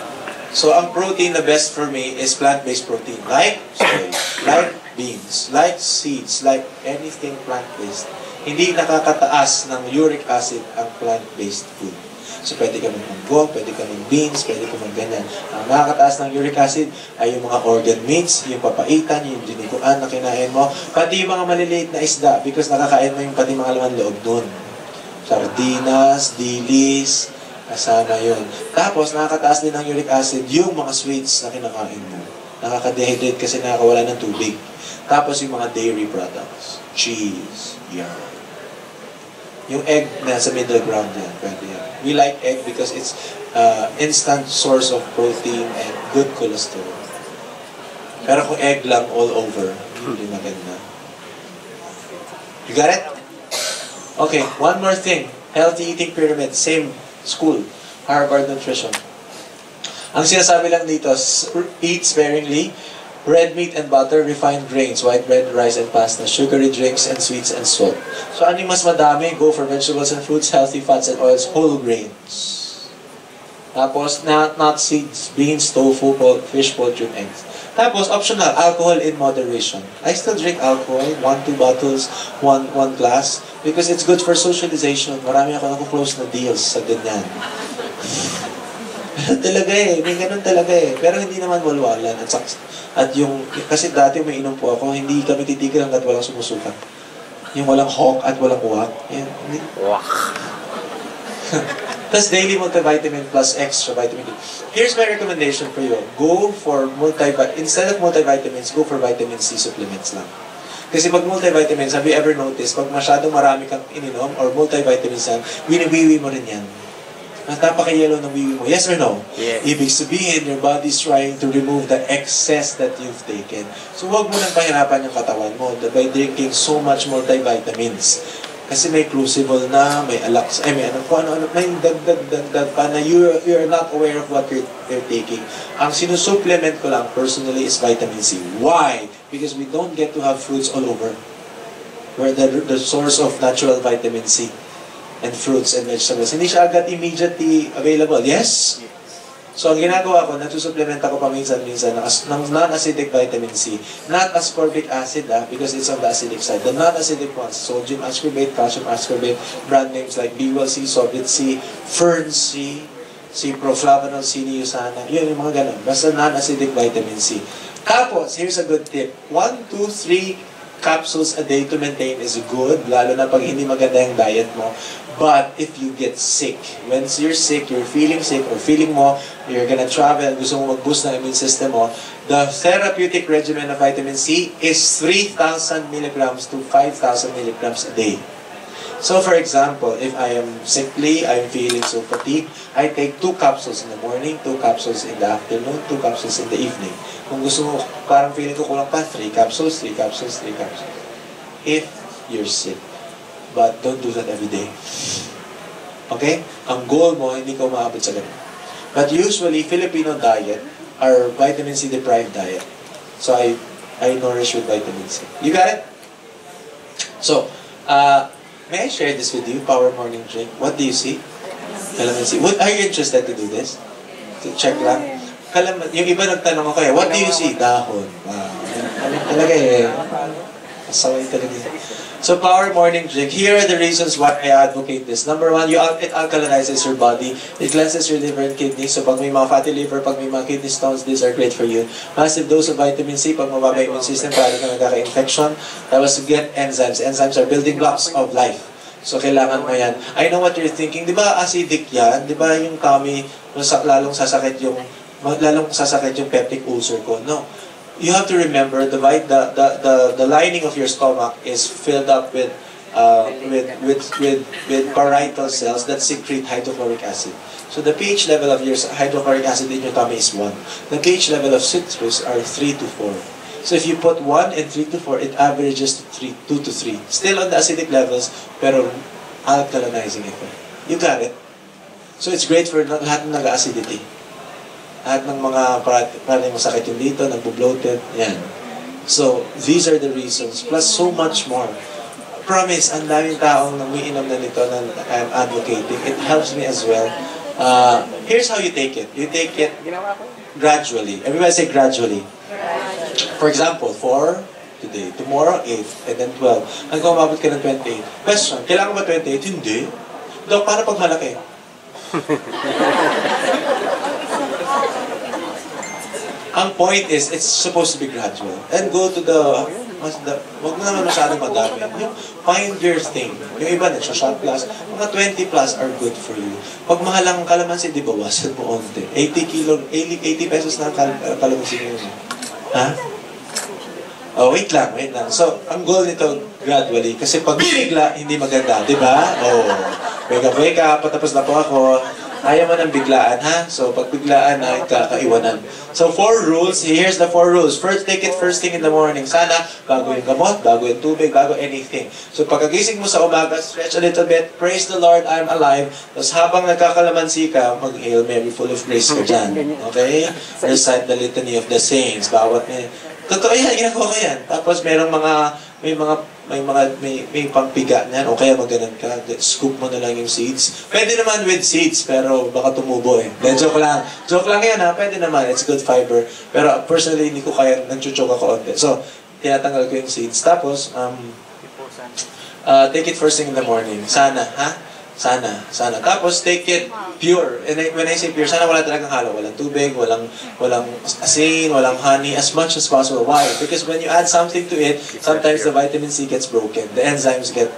So, ang protein na best for me is plant-based protein. Like soy, like beans, like seeds, like anything plant-based. Hindi nakakataas ng uric acid ang plant-based food. So, pwede ka mag-munggo, pwede ka mag-beans, pwede ka mag-ganyan. Ang nakakataas ng uric acid ay yung mga organ meats, yung papaitan, yung dinuguan na kinain mo, pati yung mga maliliit na isda because nakakain mo yung pati mga laman loob nun. Sardinas, dilis, kasama yun. Tapos, nakakataas din ng uric acid yung mga sweets na kinakain mo. Nakaka-dehydrate kasi nakakawala ng tubig. Tapos, yung mga dairy products. Cheese, yarn. Yung egg na sa middle ground yan, pwede yan. We like egg because it's instant source of protein and good cholesterol. Pero kung egg lang all over, hindi maganda. You got it? Okay, one more thing. Healthy eating pyramid, same school, Harvard Nutrition. Ang sinasabi lang dito, eat sparingly, red meat and butter, refined grains, white bread, rice and pasta, sugary drinks and sweets and salt. So ano yung mas madami? Go for vegetables and fruits, healthy fats and oils, whole grains. Tapos, not seeds, beans, tofu, fish, poultry, and eggs. Tapos, optional, alcohol in moderation. I still drink alcohol, 1-2 bottles, one glass, because it's good for socialization. Marami ako naku-close na deals sa ganyan. Talaga may ganun talaga Pero hindi naman walwalan. At yung, kasi dati may inom po ako, hindi kami titigil hanggat walang sumusukat. Yung walang hawk at walang uwak. Yan, hindi. Plus daily multivitamin plus extra vitamin D. Here's my recommendation for you. Go for instead of multivitamins, go for vitamin C supplements lang. Kasi pag multivitamins, have you ever noticed, pag masyadong marami kang ininom or multivitamins yan, winiwiwi mo rin yan. Napaka-yellow ng wiwi mo. Yes or no? Yes. Ibig sabihin, your body's trying to remove the excess that you've taken. So huwag mo nang pahirapan yung katawan mo by drinking so much multivitamins. Kasi may crucible na, may alax, may dagdag pa na you're not aware of what you're taking. Ang sinusupplement ko lang personally is vitamin C. Why? Because we don't get to have fruits all over. We're the source of natural vitamin C and fruits and vegetables. Hindi siya agad immediately available. Yes? So, ang ginagawa ko, nagsusupplement ako paminsan-minsan ng non-acidic vitamin C. Not ascorbic acid, because it's on the acidic side. The non-acidic ones, sodium ascorbate, calcium ascorbate, brand names like B-Well-C, Sorbit-C, Fern-C, C-Proflavanol, C-Niusana, yun yung mga ganun. Basta non-acidic vitamin C. Tapos, here's a good tip. 1, 2, 3 capsules a day to maintain is good, lalo na pag hindi maganda yung diet mo. But if you get sick, when you're sick, you're feeling sick, or feeling mo, you're gonna travel, gusto mo mag-boost ng immune system mo, the therapeutic regimen of vitamin C is 3,000 milligrams to 5,000 milligrams a day. So for example, if I am sickly, I'm feeling so fatigued, I take 2 capsules in the morning, 2 capsules in the afternoon, 2 capsules in the evening. Kung gusto mo, parang feeling ko kulang pa, 3 capsules, 3 capsules, 3 capsules. If you're sick. But don't do that every day. Okay? Ang goal mo, hindi ka umaabot sa ganun. But usually, Filipino diet are vitamin C deprived diet. So I nourish with vitamin C. You got it? So, may I share this with you? Power morning drink. What do you see? Calamansi. Are you interested to do this? To check lang? Yung iba nagtanong ako what do you see? Dahon. Talaga Asaway talaga. So, power morning drink. Here are the reasons why I advocate this. Number 1, it alkalizes your body. It cleanses your liver and kidneys. So, pag may mga fatty liver, pag may mga kidney stones, these are great for you. Massive dose of vitamin C, pag mababa immune system, para ka nagkaka-infection. Tapos, to get enzymes. Enzymes are building blocks of life. So, kailangan mo yan. I know what you're thinking. Di ba acidic yan? Di ba yung tummy, lalong sasakit yung peptic ulcer ko? No. You have to remember the lining of your stomach is filled up with parietal cells that secrete hydrochloric acid. So the pH level of your hydrochloric acid in your tummy is 1. The pH level of citrus are 3 to 4. So if you put 1 and 3 to 4, it averages to 2 to 3. Still on the acidic levels, pero alkalinizing effect. You got it? So it's great for lahat ng nag-acidity. Lahat ng mga parang masakit yung dito, nagbo-bloated, yan. So, these are the reasons, plus so much more. Promise, ang daming taong umiinom na nito na I'm advocating. It helps me as well. Here's how you take it. You take it gradually. Everybody say gradually. For example, 4 today, tomorrow 8, and then 12. Hanggang umabot ka ng 28. Question, kailangan ba 28? Hindi. Dok, paano pag malaki? Ang point is, it's supposed to be gradual. And go to wag mo naman masyadong madami. Yung find your thing. Yung iba, nagsha-shot plus. Mga 20 plus are good for you. Pag mahal ang kalamansi, di ba, wasan mo onte. 80 pesos na kalamansi mo yun. Ha? Oh, wait lang. So, ang goal nito, gradually. Kasi pag bigla, hindi maganda. Di ba? Oh, wake up, patapos na po ako. Ayaw mo ng biglaan, ha? So, pag biglaan, ay kakaiwanan. So, 4 rules. Here's the 4 rules. First, take it first thing in the morning. Sana, bago yung gamot, bago yung tubig, bago anything. So, pagkagising mo sa umaga, stretch a little bit. Praise the Lord, I'm alive. Tapos, habang nagkakalamansi ka, mag-Hail Mary, full of grace ka dyan. Okay? Recite the litany of the saints. Bawat totoo yan, ginagawa ko yan. Tapos, may pampiga niyan, o kaya maganan ka, scoop mo na lang yung seeds. Pwede naman with seeds, pero baka tumubo eh. Then, joke lang. Joke lang yan ha, pwede naman, it's good fiber. Pero personally, hindi ko kaya, nagchuchoke ako onte. So, tinatanggal ko yung seeds. Tapos, take it first thing in the morning. Sana, ha? Sana. Tapos, take it pure. And when I say pure, sana wala talagang halo. Walang tubig, walang asin, walang honey, as much as possible. Why? Because when you add something to it, sometimes the vitamin C gets broken. The enzymes get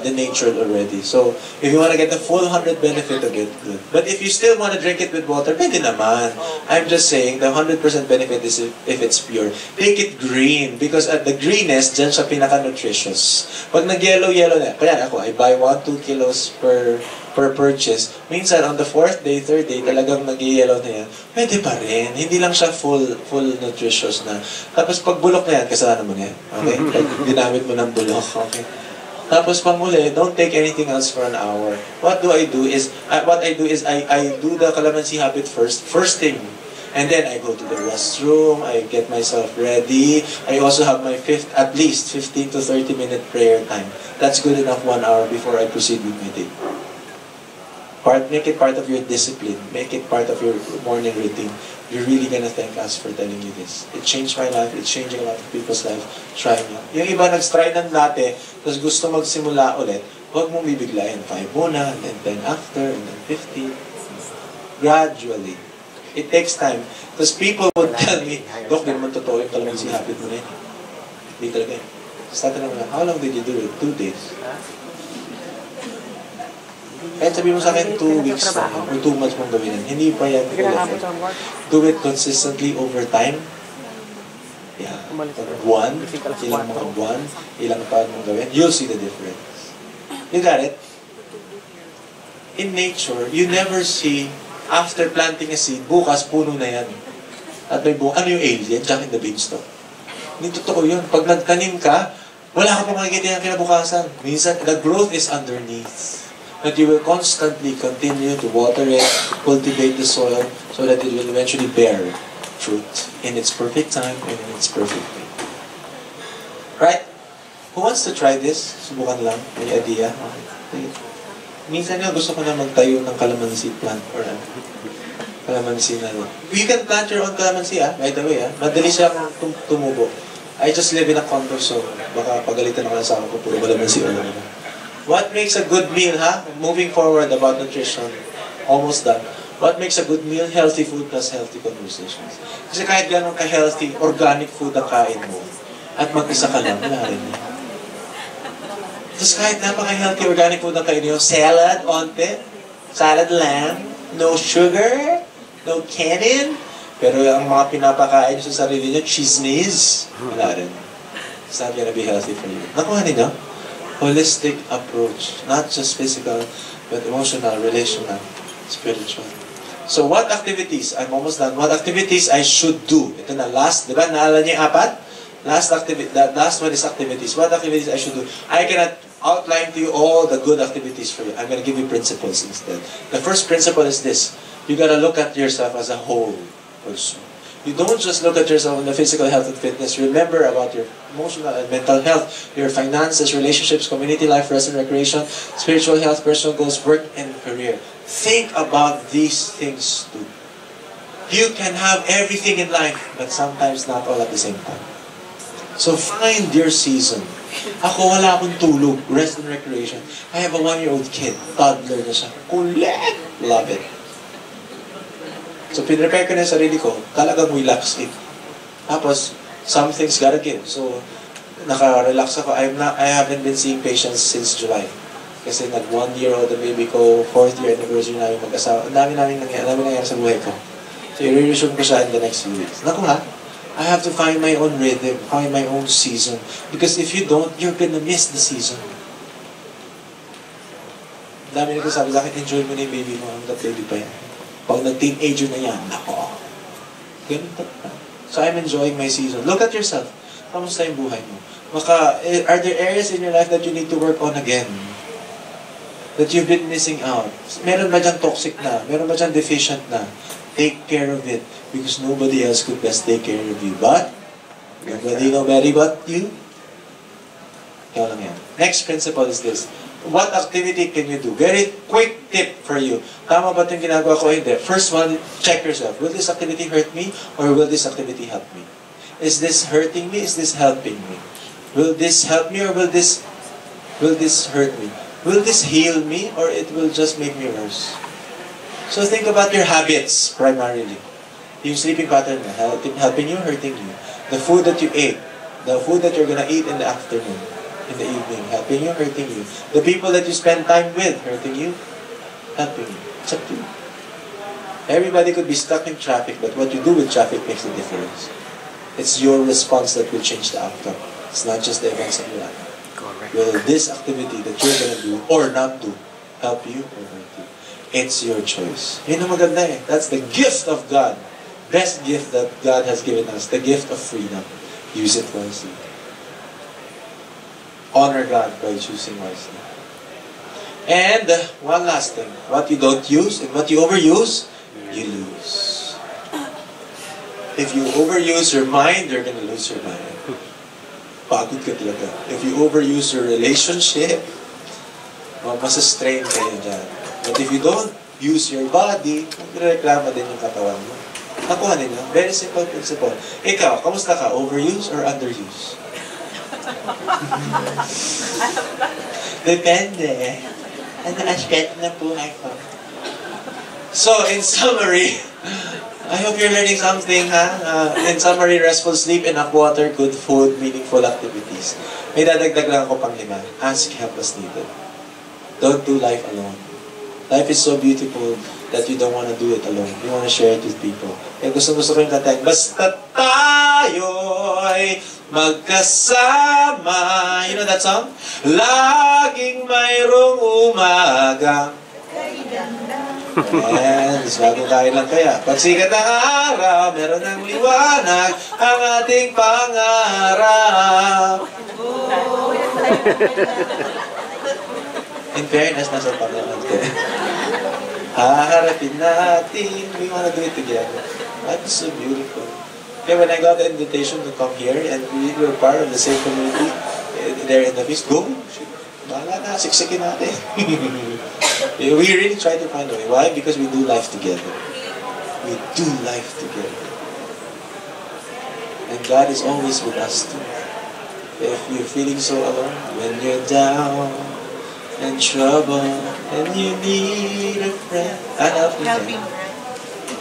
denatured already. So, if you want to get the full 100 benefit of it, good. But if you still want to drink it with water, pwede naman. I'm just saying, the 100% benefit is if it's pure. Take it green, because at the greenest, dyan siya pinaka-nutritious. Pag nag-yellow na, kaya ako, I buy 1-2 kilos per purchase. Minsan, on the 4th day, 3rd day, talagang nag-yellow na yan. Pwede pa rin. Hindi lang siya full nutritious na. Tapos pag bulok na yan, kasalanan mo na yan. Okay? Pag ginamit mo ng bulok. Okay? Tapos panguli, don't take anything else for an hour. What I do is I do the calamansi habit first thing. And then I go to the restroom, I get myself ready. I also have my at least 15 to 30 minute prayer time. That's good enough 1 hour before I proceed with my day. Make it part of your discipline. Make it part of your morning routine. You're really gonna thank us for telling you this. It changed my life. It's changing a lot of people's life. Try nyo. Yung iba nag-try ng latte, tapos gusto magsimula ulit, huwag mong bibiglayin. 5 muna, and then 10 after, and then 50. Gradually. It takes time. Because people would tell me, Dok, di naman totoo yung kalamansi habit mo na yun. Hindi talaga yun. Tapos tatanong mo na, how long did you do it? 2 days. Kahit sabihin mo sa akin 2 weeks na or 2 months mong gawin yan, hindi pa yan do it consistently over time. Yeah. Buwan, ilang mga buwan, ilang taon mong gawin, you'll see the difference. You got it? In nature, you never see, after planting a seed, bukas, puno na yan. At may bukas, ano yung alien? Jack in the Beanstalk. Hindi totoo yun. Pag nagtanim ka, wala ka pa makikita yung kinabukasan. Minsan, the growth is underneath. But you will constantly continue to water it, cultivate the soil, so that it will eventually bear fruit in its perfect time and in its perfect way. Right? Who wants to try this? Subukan lang. May idea? Okay. Minsan nga gusto ko na magtayo ng calamansi plant or calamansi na. You can plant your own calamansi, by the way. Madali siya tumubo. I just live in a condo, so baka pagalitan ako ng asawa ko, puro calamansi. What makes a good meal, Moving forward about nutrition. Almost done. What makes a good meal? Healthy food plus healthy conversations. Kasi kahit gano'n ka-healthy, organic food ang kain mo, at mag-isa ka lang, wala rin. Tapos kahit napaka-healthy organic food ang kainin nyo, salad, onte, salad lang, no sugar, no canning, pero ang mga pinapakain nyo sa sarili nyo, chismis, wala rin. It's not gonna be healthy for you. Nakuha ninyo? Holistic approach. Not just physical, but emotional, relational, spiritual. So what activities? I'm almost done. What activities I should do? Ito na last, di ba? Naalala niyo yung apat? Last one is activities. What activities I should do? I cannot outline to you all the good activities for you. I'm going to give you principles instead. The first principle is this. You got to look at yourself as a whole person. You don't just look at yourself in the physical health and fitness. Remember about your emotional and mental health, your finances, relationships, community life, rest and recreation, spiritual health, personal goals, work, and career. Think about these things too. You can have everything in life, but sometimes not all at the same time. So find your season. Ako wala akong tulog, rest and recreation. I have a 1-year-old kid, toddler na siya. Kulit! Love it. So pinrepare ko na yung sarili ko, talagang relax it. Tapos, some things gotta give. So, naka-relax ako. I haven't been seeing patients since July. Kasi nag-1-year-old ang baby ko, 4th year anniversary namin mag-asawa. Ang dami nangyari sa buhay ko. So, i-resume ko siya in the next few weeks. Naku ha? I have to find my own rhythm, find my own season. Because if you don't, you're gonna miss the season. Dami nagsasabi sa akin, enjoy mo na yung baby mo, hanggang baby pa yan. Pag nag-teenager na yan, nako. Ganun talaga. So I'm enjoying my season. Look at yourself. Kamusta yung buhay mo? Are there areas in your life that you need to work on again? That you've been missing out? Meron ba dyan toxic na? Meron ba dyan deficient na? Take care of it. Because nobody else could best take care of you. But, nobody but you. Ikaw lang yan. Next principle is this. What activity can you do? Very quick tip for you. Tama ba itong ginagawa ko? Hindi. First one, check yourself. Will this activity hurt me? Or will this activity help me? Is this hurting me? Is this helping me? Will this help me or will this hurt me? Will this heal me or it will just make me worse? So think about your habits primarily. Yung sleeping pattern na, helping you, hurting you. The food that you ate, the food that you're gonna eat in the afternoon, in the evening, helping you, hurting you. The people that you spend time with, hurting you, helping you. It's up to you. Everybody could be stuck in traffic, but what you do with traffic makes a difference. It's your response that will change the outcome. It's not just the events of your life. Correct. Will this activity that you're gonna do or not do help you or hurt you? It's your choice. Yun ang maganda eh. That's the gift of God. Best gift that God has given us. The gift of freedom. Use it wisely. Honor God by choosing wisely. And one last thing. What you don't use and what you overuse, you lose. If you overuse your mind, you're gonna lose your mind. Pagod ka talaga. If you overuse your relationship, mas-strain kayo dyan. But if you don't use your body, magreklama din yung katawan mo. Nakuha ninyo. Very simple principle. Ikaw, kamusta ka? Overuse or underuse? Depende. Ano aspect ng buhay ko? So, in summary, I hope you're learning something, in summary, restful sleep, enough water, good food, meaningful activities. May dadagdag lang ako pang 5. Ask help as needed. Don't do life alone. Life is so beautiful that you don't want to do it alone. You want to share it with people. Kaya gusto ko yung tatay, basta tayo'y magkasama. You know that song? Laging mayroong umaga. Ayan, bagong kain lang kaya. Pag sikat ng araw, meron ng liwanag ang ating pangarap. In fairness, nasa Panginoon ko. Haharapin natin. We wanna do it together. That's so beautiful. Okay, when I got the invitation to come here and we were part of the same community there in the East, go! Bahala na, siksikin natin. We really try to find a way. Why? Because we do life together. We do life together. And God is always with us too. If you're feeling so alone, when you're down and trouble and you need a friend,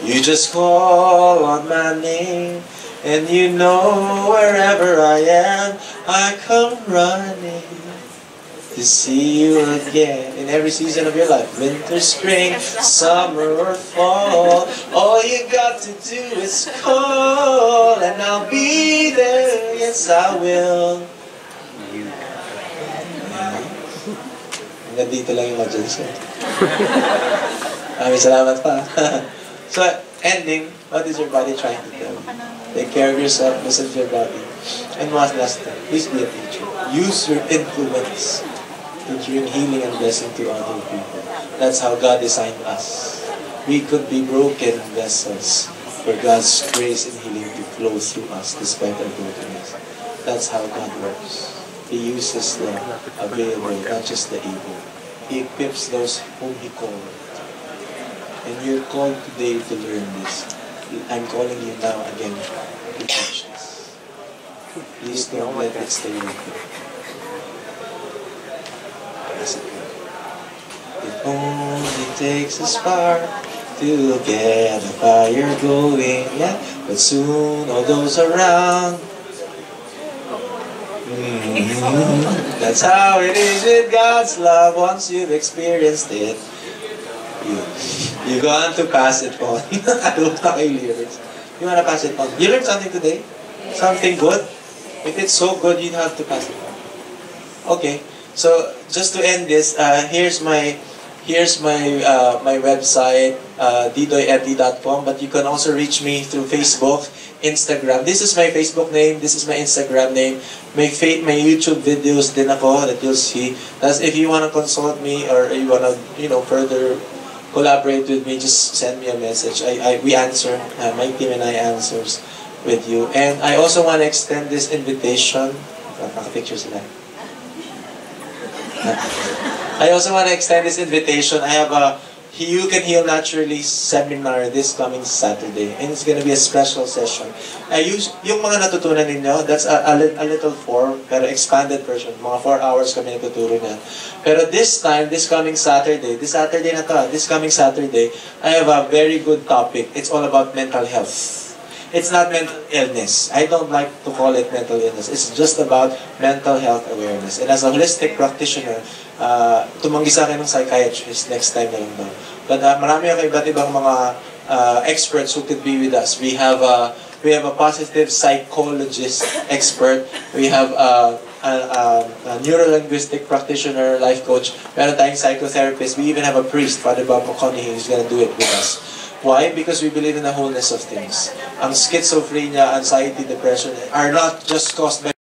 you just call on my name, and you know wherever I am, I come running to see you again. In every season of your life, winter, spring, summer, or fall, all you got to do is call, and I'll be there. Yes, I will. Nandito lang yung audience. Salamat pa. So, ending, what is your body trying to tell you? Take care of yourself, listen to your body. And one last thing, please be a teacher. Use your influence to bring healing and blessing to other people. That's how God designed us. We could be broken vessels for God's grace and healing to flow through us despite our brokenness. That's how God works. He uses the available, not just the able. He equips those whom He called. And you're called today to learn this. I'm calling you now again to teach this. Please don't let it stay with you. It only takes a spark to get a fire going, yeah. But soon all those around. That's how it is with God's love. Once you've experienced it, you're going to pass it on. I don't know your lyrics. You want to pass it on. You learned something today? Something good? If it's so good, you have to pass it on. Okay. So just to end this, here's my my website, didoy@d.com, but you can also reach me through Facebook, Instagram. This is my Facebook name, this is my Instagram name. My YouTube videos din ako that you'll see. That's if you want to consult me or you want to, further collaborate with me, just send me a message. We answer, my team and I answers with you. And I also want to extend this invitation. Picture sila. I also want to extend this invitation. I have a You Can Heal Naturally seminar this coming Saturday. And it's going to be a special session. Yung mga natutunan ninyo, that's a little form, pero expanded version. Mga 4 hours kami natuturo niyan. Pero this time, this coming Saturday, this coming Saturday, I have a very good topic. It's all about mental health. It's not mental illness. I don't like to call it mental illness. It's just about mental health awareness. And as a holistic practitioner, tumanggi sa akin ng psychiatrist next time na lang daw. But marami ako iba't ibang mga experts who could be with us. We have a positive psychologist expert. We have a neuro-linguistic practitioner, life coach. Meron tayong psychotherapist. We even have a priest, Father Bob McConaughey, who's going to do it with us. Why? Because we believe in the wholeness of things. Ang schizophrenia, anxiety, depression are not just caused by